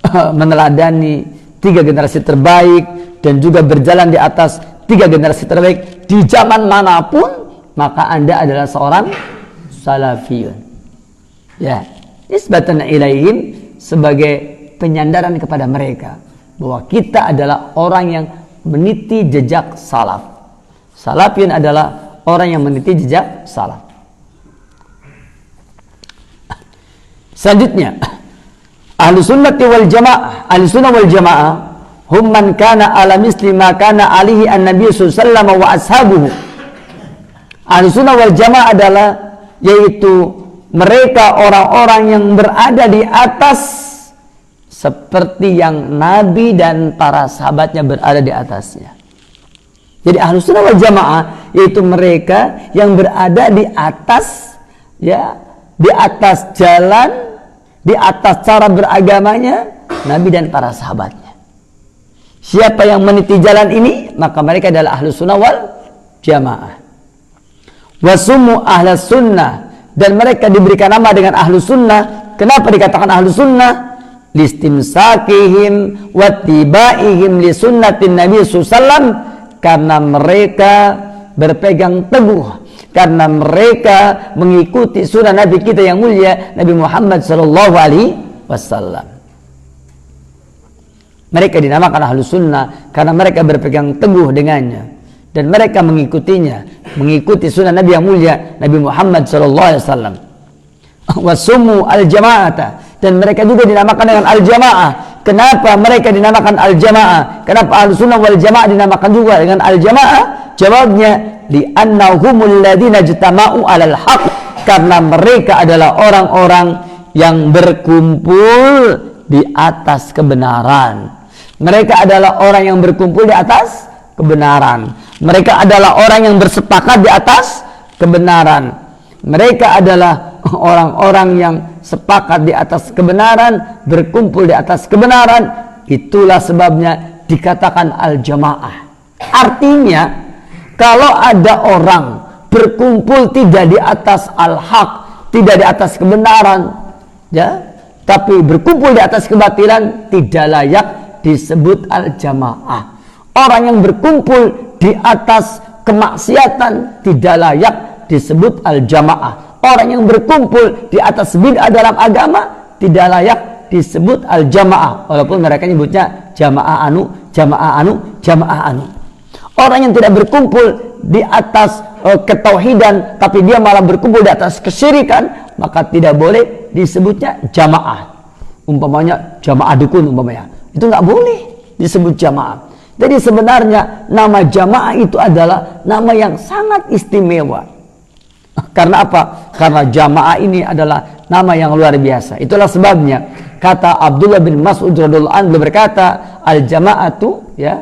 meneladani 3 generasi terbaik dan juga berjalan di atas 3 generasi terbaik di zaman manapun, maka Anda adalah seorang salafiyun. Ya, isbatan ilaihim, sebagai penyandaran kepada mereka bahwa kita adalah orang yang meniti jejak salaf. Salafiyun adalah orang yang meniti jejak salaf. Selanjutnya, ahlu sunnati wal jamaah, ahlu sunnah wal jamaah hum man kana ala misli ma kana alihi an-nabiy sallallahu wa ashabuhu. Ahlu sunnah wal jamaah adalah, yaitu mereka orang-orang yang berada di atas seperti yang Nabi dan para sahabatnya berada di atasnya. Jadi ahlu sunnah wal jamaah yaitu mereka yang berada di atas, ya, di atas jalan, di atas cara beragamanya Nabi dan para sahabatnya. Siapa yang meniti jalan ini, maka mereka adalah ahlu sunnah wal jamaah. Wasumu ahlu sunnah, dan mereka diberikan nama dengan ahlu sunnah. Kenapa dikatakan ahlu sunnah? Listimsakihim wattibaihim li sunnatin Nabi sallallahu, karena mereka berpegang teguh, karena mereka mengikuti sunnah Nabi kita yang mulia, Nabi Muhammad sallallahu alaihi wasallam. Mereka dinamakan ahlu sunnah karena mereka berpegang teguh dengannya dan mereka mengikutinya, mengikuti sunnah Nabi yang mulia, Nabi Muhammad sallallahu alaihi wasallam. Wasumu al-jama'ata, dan mereka juga dinamakan dengan al-jamaah. Kenapa mereka dinamakan al-jamaah? Kenapa al-sunnah wal jamaah dinamakan juga dengan al-jamaah? Jawabnya, li'annahumul ladzina ijtama'u 'alal haqq, karena mereka adalah orang-orang yang berkumpul di atas kebenaran. Mereka adalah orang yang berkumpul di atas kebenaran. Mereka adalah orang yang bersepakat di atas kebenaran. Mereka adalah orang-orang yang sepakat di atas kebenaran, berkumpul di atas kebenaran. Itulah sebabnya dikatakan al-jamaah. Artinya, kalau ada orang berkumpul tidak di atas al-haq, tidak di atas kebenaran, ya, tapi berkumpul di atas kebatilan, tidak layak disebut al-jamaah. Orang yang berkumpul di atas kemaksiatan tidak layak disebut al-jamaah. Orang yang berkumpul di atas bid'ah dalam agama tidak layak disebut al-jamaah, walaupun mereka nyebutnya jamaah anu, jamaah anu, jamaah anu. Orang yang tidak berkumpul di atas ketauhidan, tapi dia malah berkumpul di atas kesyirikan, maka tidak boleh disebutnya jamaah. Umpamanya jamaah dukun, umpamanya itu nggak boleh disebut jamaah. Jadi sebenarnya nama jamaah itu adalah nama yang sangat istimewa. Karena apa? Karena jamaah ini adalah nama yang luar biasa. Itulah sebabnya kata Abdullah bin Mas'ud radhiyallahu anhu berkata, al-jama'atu, ya,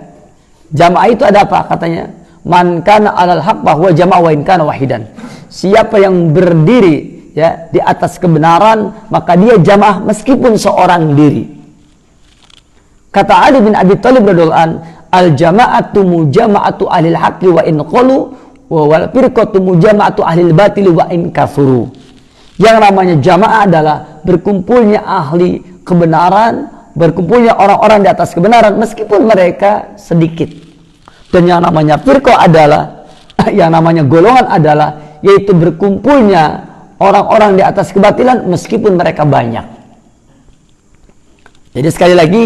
jamaah itu ada apa? Katanya, man kana 'alal haq bahwa jamaah wa in kana wahidan. Siapa yang berdiri, ya, di atas kebenaran, maka dia jamaah meskipun seorang diri. Kata Ali bin Abi Thalib radhiyallahu anhu, al-jama'atu mujama'atu ahlil haqqi wa in qalu wal firqatu mujama'atu ahlil batili wa in kafuru. Yang namanya jamaah adalah berkumpulnya ahli kebenaran, berkumpulnya orang-orang di atas kebenaran meskipun mereka sedikit. Dan yang namanya firqah adalah, yang namanya golongan adalah, yaitu berkumpulnya orang-orang di atas kebatilan meskipun mereka banyak. Jadi sekali lagi,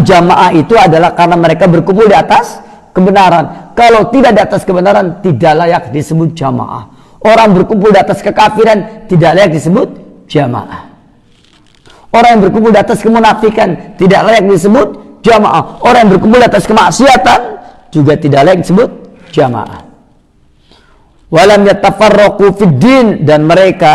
jamaah itu adalah karena mereka berkumpul di atas kebenaran. Kalau tidak di atas kebenaran, tidak layak disebut jamaah. Orang berkumpul di atas kekafiran tidak layak disebut jamaah. Orang yang berkumpul di atas kemunafikan tidak layak disebut jamaah. Orang yang berkumpul di atas kemaksiatan juga tidak layak disebut jamaah. Walam yatafarraqu fid din, dan mereka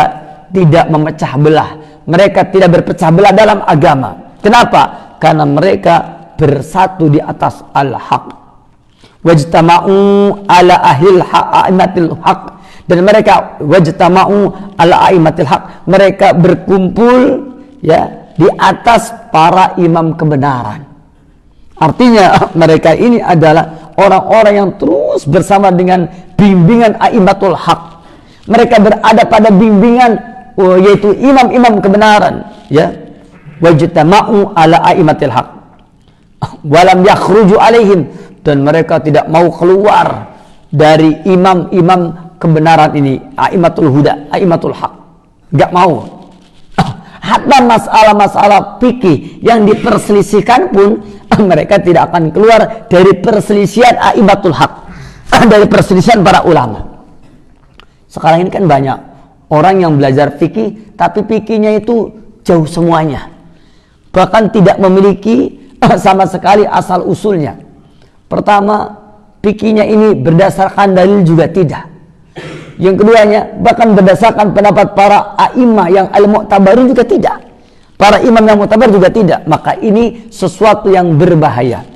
tidak memecah belah. Mereka tidak berpecah belah dalam agama. Kenapa? Karena mereka bersatu di atas al-haq. Wajtama'u ala ahlil a'immatil haq, dan mereka wajtama'u ala a'immatil haq, mereka berkumpul, ya, di atas para imam kebenaran. Artinya mereka ini adalah orang-orang yang terus bersama dengan bimbingan a'immatul haq. Mereka berada pada bimbingan yaitu imam-imam kebenaran, ya, wajtama'u ala a'immatil haq walam yakhruju alaihim, dan mereka tidak mau keluar dari imam-imam kebenaran ini, a'immatul huda, a'immatul haq, enggak mau. Hatta masalah-masalah fikih yang diperselisihkan pun mereka tidak akan keluar dari perselisihan a'immatul haq, dari perselisihan para ulama. Sekarang ini kan banyak orang yang belajar fikih, tapi fikihnya itu jauh semuanya, bahkan tidak memiliki sama sekali asal usulnya. Pertama, fikihnya ini berdasarkan dalil juga tidak. Yang keduanya, bahkan berdasarkan pendapat para a'imah yang al-mu'tabarin juga tidak. Para imam yang mu'tabar juga tidak. Maka ini sesuatu yang berbahaya.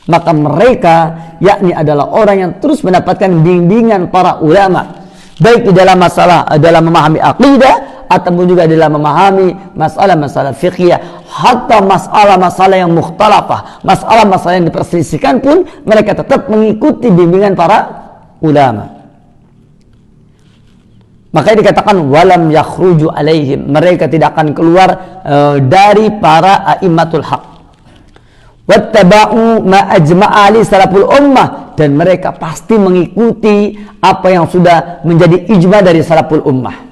Maka mereka yakni adalah orang yang terus mendapatkan bimbingan para ulama, baik di dalam masalah dalam memahami aqidah ataupun juga dalam memahami masalah-masalah fiqhiyah, hatta masalah-masalah yang mukhtalafah, masalah-masalah yang diperselisihkan pun mereka tetap mengikuti bimbingan para ulama. Makanya dikatakan walam yakhruju alaihim, mereka tidak akan keluar dari para a'immatul haq. Wattaba'u ma ajma'a ali salaful ummah, dan mereka pasti mengikuti apa yang sudah menjadi ijma dari salaful ummah.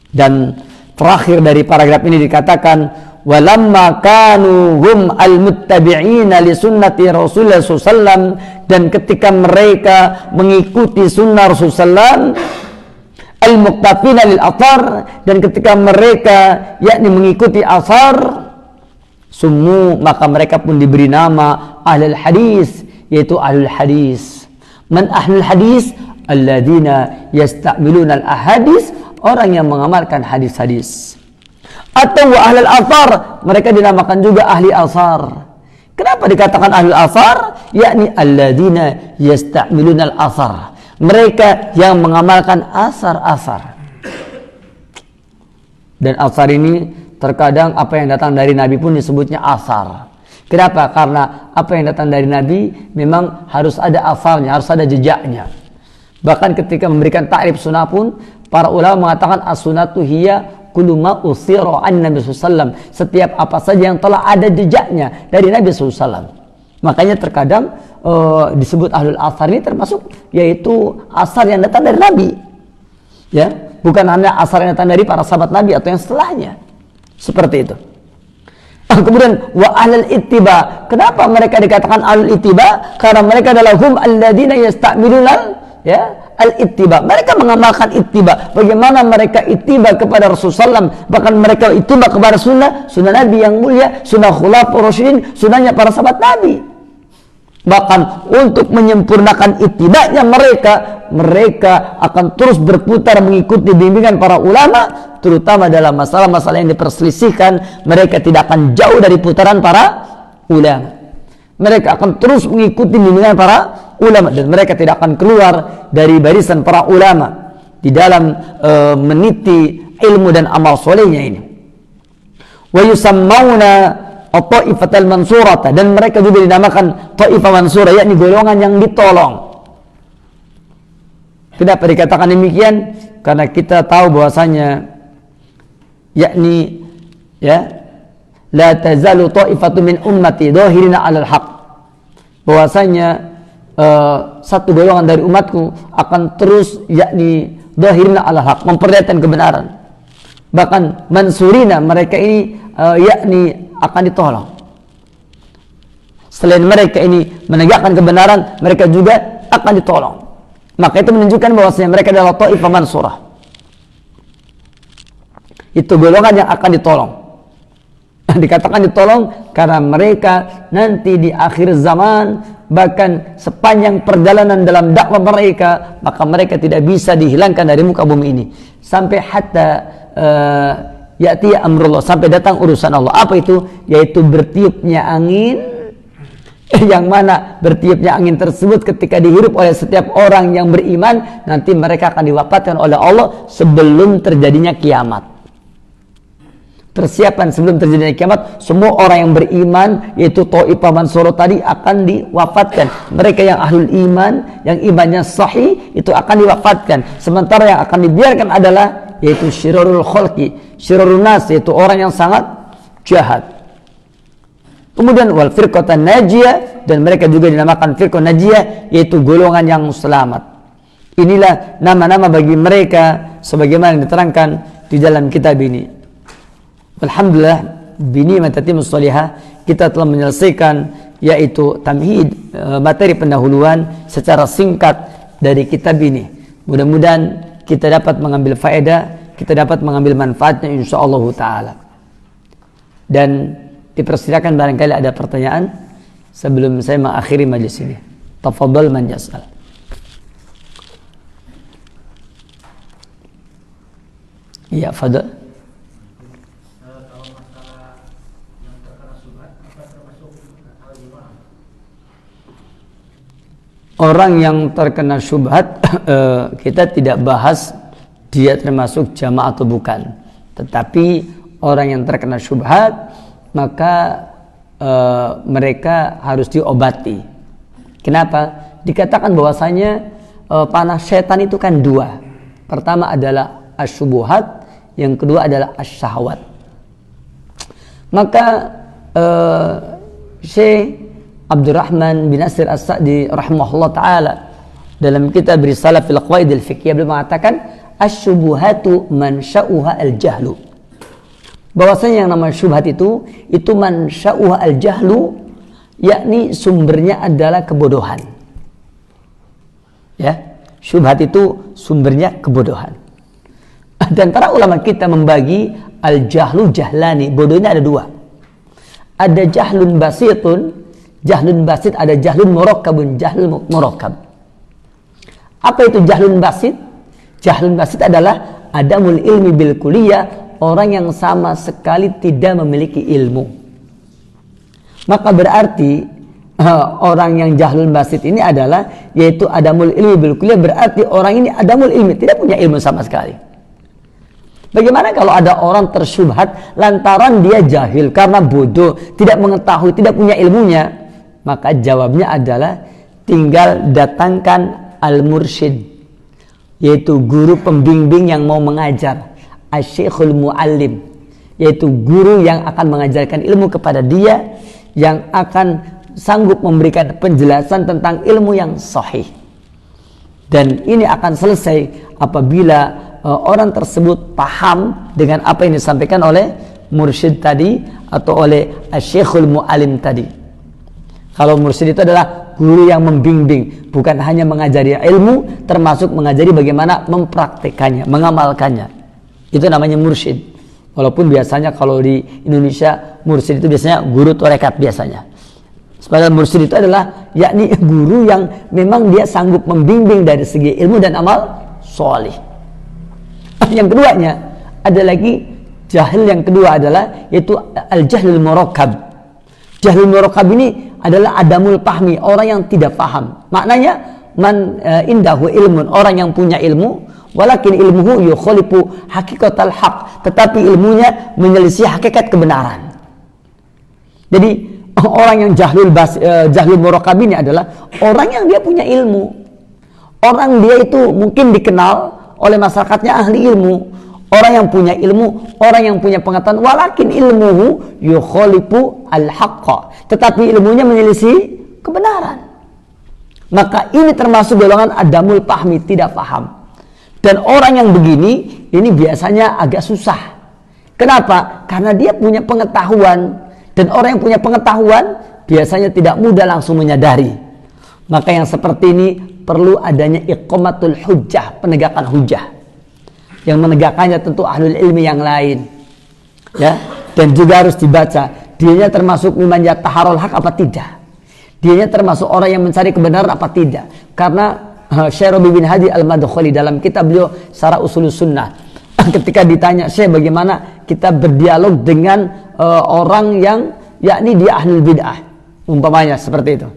Dan terakhir dari paragraf ini dikatakan walamma kanu hum al-muttabi'ina li sunnati Rasulullah SAW, dan ketika mereka mengikuti sunnah Rasulullah al-muqtafina lil athar, dan ketika mereka yakni mengikuti asar summu, maka mereka pun diberi nama ahlul hadis, yaitu ahlul hadis. Man ahlul hadis? Alladzina yasta'miluna al-ahadis, orang yang mengamalkan hadis-hadis. Atau wa ahlul athar, mereka dinamakan juga ahli asar. Kenapa dikatakan ahli asar? Yakni alladzina yasta'miluna al-asar, mereka yang mengamalkan asar-asar. Dan asar ini terkadang apa yang datang dari Nabi pun disebutnya asar. Kenapa? Karena apa yang datang dari Nabi memang harus ada asarnya, harus ada jejaknya. Bahkan ketika memberikan ta'rif sunnah pun para ulama mengatakan as-sunnatu hiya kullu ma usira an Nabi sallallahu, setiap apa saja yang telah ada jejaknya dari Nabi sallallahu. Makanya terkadang disebut ahlul asar ini termasuk yaitu asar yang datang dari Nabi. Ya, bukan hanya asar yang datang dari para sahabat Nabi atau yang setelahnya. Seperti itu. Kemudian wa ahlul ittiba. Kenapa mereka dikatakan ahlul ittiba? Karena mereka adalah hum alladzina yasta'miluna al-ittiba. Mereka mengamalkan ittiba. Bagaimana mereka ittiba kepada Rasulullah SAW, bahkan mereka ittiba kepada sunnah Nabi yang mulia, sunnah khulafur rasyidin, sunnahnya para sahabat Nabi. Bahkan untuk menyempurnakan ittibanya mereka akan terus berputar mengikuti bimbingan para ulama, terutama dalam masalah-masalah yang diperselisihkan. Mereka tidak akan jauh dari putaran para ulama. Mereka akan terus mengikuti bimbingan para ulama, dan mereka tidak akan keluar dari barisan para ulama di dalam meniti ilmu dan amal solehnya ini. Wa yusammawna at-ta'ifatal mansurata, dan mereka juga dinamakan ta'ifah mansurah, yakni golongan yang ditolong. Kenapa dikatakan demikian? Karena kita tahu bahwasanya yakni la tazalu ta'ifatu min ummati dhahirina 'alal haq, bahwasanya satu golongan dari umatku akan terus yakni dhahirina 'alal haq, memperlihatkan kebenaran. Bahkan mansurina, mereka ini yakni akan ditolong. Selain mereka ini menegakkan kebenaran, mereka juga akan ditolong. Maka itu menunjukkan bahwasanya mereka adalah ta'ifah mansurah. Itu golongan yang akan ditolong. Dikatakan ditolong karena mereka nanti di akhir zaman, bahkan sepanjang perjalanan dalam dakwah mereka, maka mereka tidak bisa dihilangkan dari muka bumi ini sampai hatta ya'ti amrullah, sampai datang urusan Allah. Apa itu? Yaitu bertiupnya angin, yang mana bertiupnya angin tersebut ketika dihirup oleh setiap orang yang beriman, nanti mereka akan diwafatkan oleh Allah sebelum terjadinya kiamat. Persiapan sebelum terjadinya kiamat, semua orang yang beriman, yaitu Ta'ifah Mansurah tadi, akan diwafatkan. Mereka yang ahlul iman, yang imannya sahih, itu akan diwafatkan. Sementara yang akan dibiarkan adalah yaitu syirarul khalqi, syirarun nas, yaitu orang yang sangat jahat. Kemudian wal firqatan najiyah, dan mereka juga dinamakan firqah najiyah, yaitu golongan yang selamat. Inilah nama-nama bagi mereka sebagaimana yang diterangkan di dalam kitab ini. Alhamdulillah, bini matatimus salihah, kita telah menyelesaikan yaitu tamhid, materi pendahuluan secara singkat dari kitab ini. Mudah-mudahan kita dapat mengambil faedah, kita dapat mengambil manfaatnya insyaallah taala. Dan dipersilakan barangkali ada pertanyaan sebelum saya mengakhiri majelis ini. Tafadhal man yas'al. Iya, fadhal. Kalau masalah yang terkena syubhat, apa termasuk al-imam? Orang yang terkena syubhat, kita tidak bahas dia termasuk jamaah atau bukan. Tetapi orang yang terkena syubhat, maka mereka harus diobati. Kenapa? Dikatakan bahwasanya panah setan itu kan dua. Pertama adalah asyubuhat, yang kedua adalah asyahwat. Maka Syekh Abdurrahman bin Nasir As-Sa'di rahimahullah ta'ala dalam kitab Risalah fil Qawaid al-Fiqhiyah beliau mengatakan asyubuhatu mansya'uha al-jahlu, bahwasanya yang namanya syubhat itu mansya'uha al-jahlu, yakni sumbernya adalah kebodohan. Ya, syubhat itu sumbernya kebodohan. Dan para ulama kita membagi al-jahlu jahlani, bodoh ini ada dua. Ada jahlun basitun, jahlun basit, ada jahlun murakkabun, jahlun murakkab. Apa itu jahlun basit? Jahlun basit adalah adamul ilmi bil kulliyah, orang yang sama sekali tidak memiliki ilmu. Maka berarti orang yang jahlun basit ini adalah yaitu adamul ilmi bil kulliyah, berarti orang ini adamul ilmi, tidak punya ilmu sama sekali. Bagaimana kalau ada orang tersyubhat lantaran dia jahil karena bodoh, tidak mengetahui, tidak punya ilmunya? Maka jawabnya adalah tinggal datangkan al-mursyid, yaitu guru pembimbing yang mau mengajar, asy-syekhul muallim, yaitu guru yang akan mengajarkan ilmu kepada dia, yang akan sanggup memberikan penjelasan tentang ilmu yang sahih. Dan ini akan selesai apabila orang tersebut paham dengan apa yang disampaikan oleh mursyid tadi atau oleh asy-syekhul muallim tadi. Kalau mursyid itu adalah guru yang membimbing, bukan hanya mengajari ilmu, termasuk mengajari bagaimana mempraktekannya, mengamalkannya. Itu namanya mursyid. Walaupun biasanya kalau di Indonesia mursyid itu biasanya guru tarekat biasanya. Sebagai mursyid itu adalah yakni guru yang memang dia sanggup membimbing dari segi ilmu dan amal soleh. Yang keduanya ada lagi jahil, yang kedua adalah yaitu al-jahlul murakkab. Jahlul murakkab ini adalah adamul fahmi, orang yang tidak paham. Maknanya man indahu ilmun, orang yang punya ilmu, walakin ilmuhu yukhalifu hakikatal haq, tetapi ilmunya menyelisih hakikat kebenaran. Jadi orang yang jahlul murakkab ini adalah orang yang dia punya ilmu. Orang dia itu mungkin dikenal oleh masyarakatnya ahli ilmu, orang yang punya ilmu, orang yang punya pengetahuan, walakin ilmuhu yukhalifu al-haqqa, tetapi ilmunya menyelisih kebenaran. Maka ini termasuk golongan adamul fahmi, tidak paham. Dan orang yang begini ini biasanya agak susah. Kenapa? Karena dia punya pengetahuan, dan orang yang punya pengetahuan biasanya tidak mudah langsung menyadari. Maka yang seperti ini perlu adanya iqamatul hujjah, penegakan hujjah. Yang menegakkannya tentu ahlul ilmi yang lain. Ya, dan juga harus dibaca, dianya termasuk mimman yataharul haq apa tidak? Dianya termasuk orang yang mencari kebenaran apa tidak? Karena Syekh Rabi bin Hadi Al-Madkhali dalam kitab beliau Syarah Ushulus Sunnah, ketika ditanya, "Syekh, bagaimana kita berdialog dengan orang yang yakni dia ahlul bid'ah?" Umpamanya seperti itu.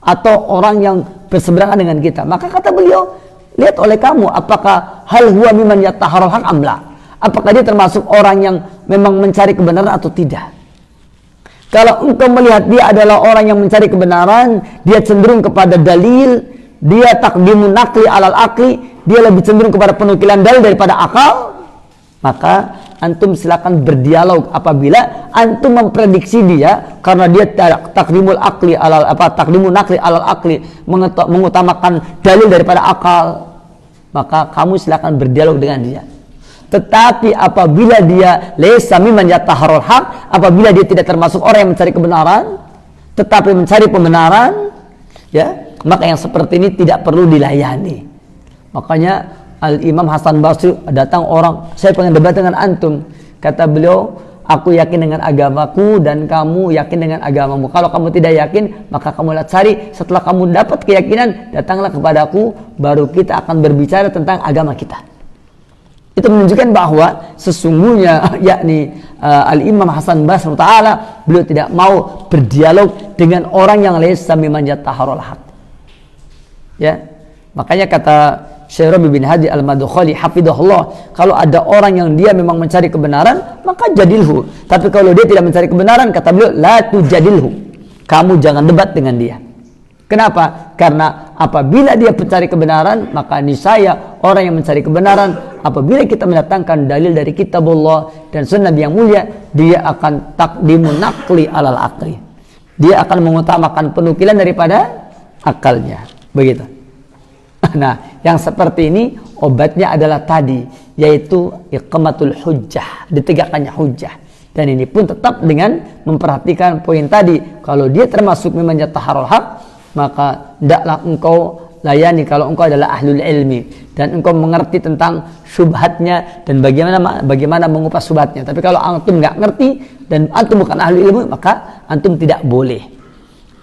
Atau orang yang berseberangan dengan kita. Maka kata beliau, lihat oleh kamu apakah hal huwa mimman yataharul haq amla, apakah dia termasuk orang yang memang mencari kebenaran atau tidak. Kalau engkau melihat dia adalah orang yang mencari kebenaran, dia cenderung kepada dalil, dia taqdimun naqli alal aqli, dia lebih cenderung kepada penukilan dalil daripada akal, Maka antum silakan berdialog apabila antum memprediksi dia karena dia takdimul akli alal takdimul nakli alal akli, mengutamakan dalil daripada akal, maka kamu silakan berdialog dengan dia. Tetapi apabila dia laysa mimman yataharul haq, apabila dia tidak termasuk orang yang mencari kebenaran tetapi mencari pembenaran, ya, maka yang seperti ini tidak perlu dilayani. Makanya Al-Imam Hasan Basri, datang orang, saya pengen debat dengan antum. Kata beliau, aku yakin dengan agamaku dan kamu yakin dengan agamamu. Kalau kamu tidak yakin, maka kamulah cari. Setelah kamu dapat keyakinan, datanglah kepadaku, baru kita akan berbicara tentang agama kita. Itu menunjukkan bahwa sesungguhnya yakni Al-Imam Hasan Basri ta'ala, beliau tidak mau berdialog dengan orang yang laysa mimman yataharul haq. Ya, makanya kata Syekh Rabi bin Hadi Al-Madkhali hafidhahullah, kalau ada orang yang dia memang mencari kebenaran, maka jadilhu. Tapi kalau dia tidak mencari kebenaran, kata beliau, la tujadilhu, kamu jangan debat dengan dia. Kenapa? Karena apabila dia mencari kebenaran, maka niscaya orang yang mencari kebenaran, apabila kita mendatangkan dalil dari kitabullah dan sunnah yang mulia, dia akan takdimun nakli alal akli, dia akan mengutamakan penukilan daripada akalnya. Begitu. Nah, yang seperti ini obatnya adalah tadi, yaitu iqamatul hujjah, ditegakkannya hujjah. Dan ini pun tetap dengan memperhatikan poin tadi. Kalau dia termasuk mimman yataharul haq, maka hendaklah engkau layani kalau engkau adalah ahlul ilmi dan engkau mengerti tentang syubhatnya dan bagaimana mengupas syubhatnya. Tapi kalau antum nggak ngerti dan antum bukan ahlul ilmu, maka antum tidak boleh.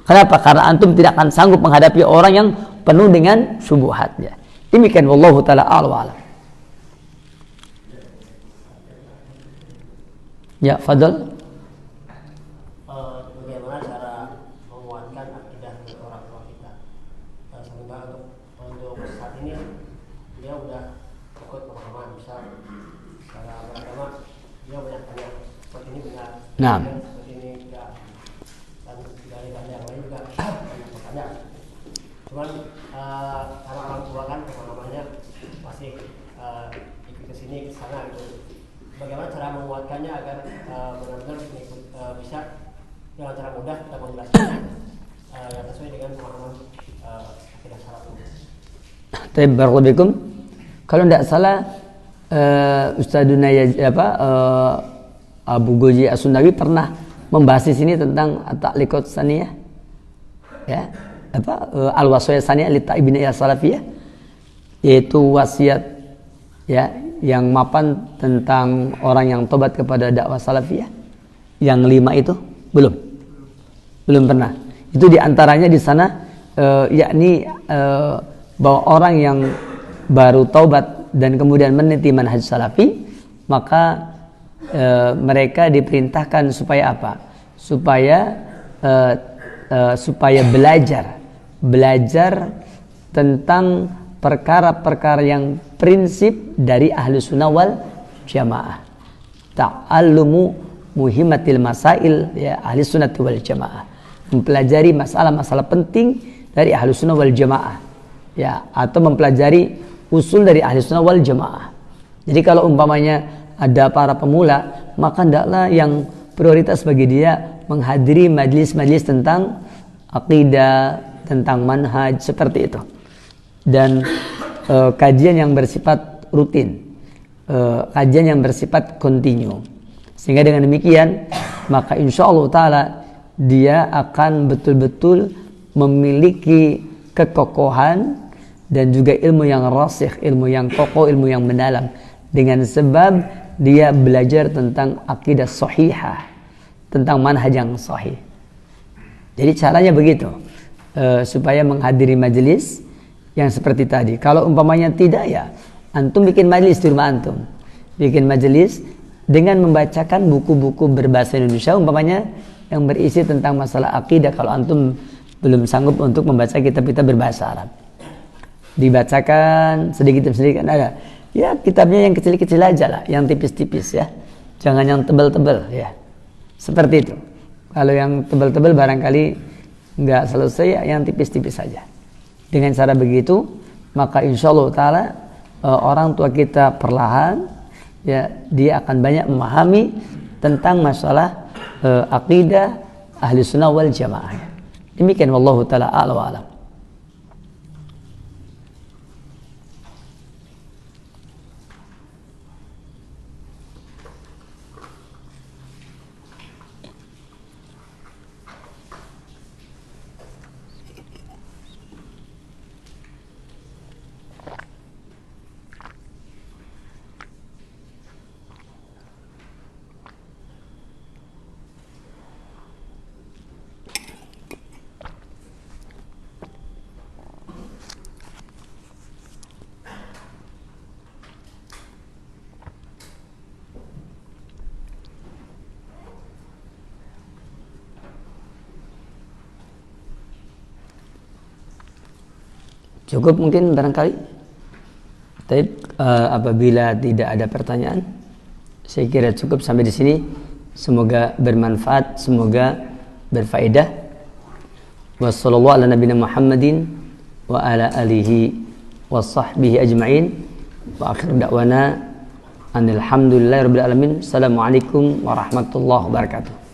Kenapa? Karena antum tidak akan sanggup menghadapi orang yang penuh dengan syubhatnya. Demikian wallahu taala a'lam. Ya, fadal. Bagaimana cara menguatkan akidah orang tua kita? Sementara untuk saat ini dia udah ikut pemahaman, misal secara beragama dia banyak tanya seperti ini benar, Nah, seperti ini tidak, dan dari yang lain juga banyak bertanya. Cuman karena orang tua kan pemahamannya masih ikut ke sini ke sana gitu. Bagaimana cara menguatkannya agar benar-benar bisa dengan cara mudah kita menjelaskannya yang sesuai dengan pemahaman akidah salaf. Barakallahu. Kalau tidak salah Ustadzuna Abu Goji As-Sundawi pernah membahas di sini tentang at-ta'liqat saniyah. Ya, al-wasiyah saniyah li ta'ibina salafiyah, yaitu wasiat ya yang mapan tentang orang yang tobat kepada dakwah salafiyah. Yang 5 itu belum pernah. Itu diantaranya di sana yakni bahwa orang yang baru taubat dan kemudian meniti manhaj salafi, maka mereka diperintahkan supaya apa? Supaya belajar tentang perkara-perkara yang prinsip dari ahli sunnah wal jamaah. Ta'allumu muhimmatil masail, ya, ahli sunnah wal jamaah, mempelajari masalah-masalah penting dari ahli sunnah wal jamaah, ya, atau mempelajari usul dari ahli sunnah wal jamaah. Jadi kalau umpamanya ada para pemula, maka hendaklah yang prioritas bagi dia menghadiri majlis-majlis tentang aqidah, tentang manhaj, seperti itu. Dan kajian yang bersifat rutin, kajian yang bersifat kontinu, sehingga dengan demikian maka insya Allah ta'ala dia akan betul-betul memiliki kekokohan dan juga ilmu yang rasikh, ilmu yang kokoh, ilmu yang mendalam, dengan sebab dia belajar tentang akidah sahihah, tentang manhaj yang sahih. Jadi caranya begitu, supaya menghadiri majelis yang seperti tadi. Kalau umpamanya tidak, ya antum bikin majelis di rumah antum, bikin majelis dengan membacakan buku-buku berbahasa Indonesia umpamanya yang berisi tentang masalah akidah. Kalau antum belum sanggup untuk membaca kitab-kitab berbahasa Arab, dibacakan sedikit demi sedikit. Ada ya kitabnya yang kecil-kecil aja lah, yang tipis-tipis ya, jangan yang tebal-tebal ya, seperti itu. Kalau yang tebal-tebal barangkali nggak selesai, ya yang tipis-tipis saja. Dengan cara begitu maka insya Allah ta'ala orang tua kita perlahan ya dia akan banyak memahami tentang masalah akidah ahli sunnah wal jamaah. Demikian wallahu taala a'la wa alam. Cukup mungkin barangkali. Tapi apabila tidak ada pertanyaan, saya kira cukup sampai di sini. Semoga bermanfaat, semoga berfaedah. Wassallallahu ala nabiyina Muhammadin wa ala alihi wa sahbihi ajma'in. Wa akhir da'wana anil hamdulillahi rabbil alamin. Assalamualaikum warahmatullahi wabarakatuh.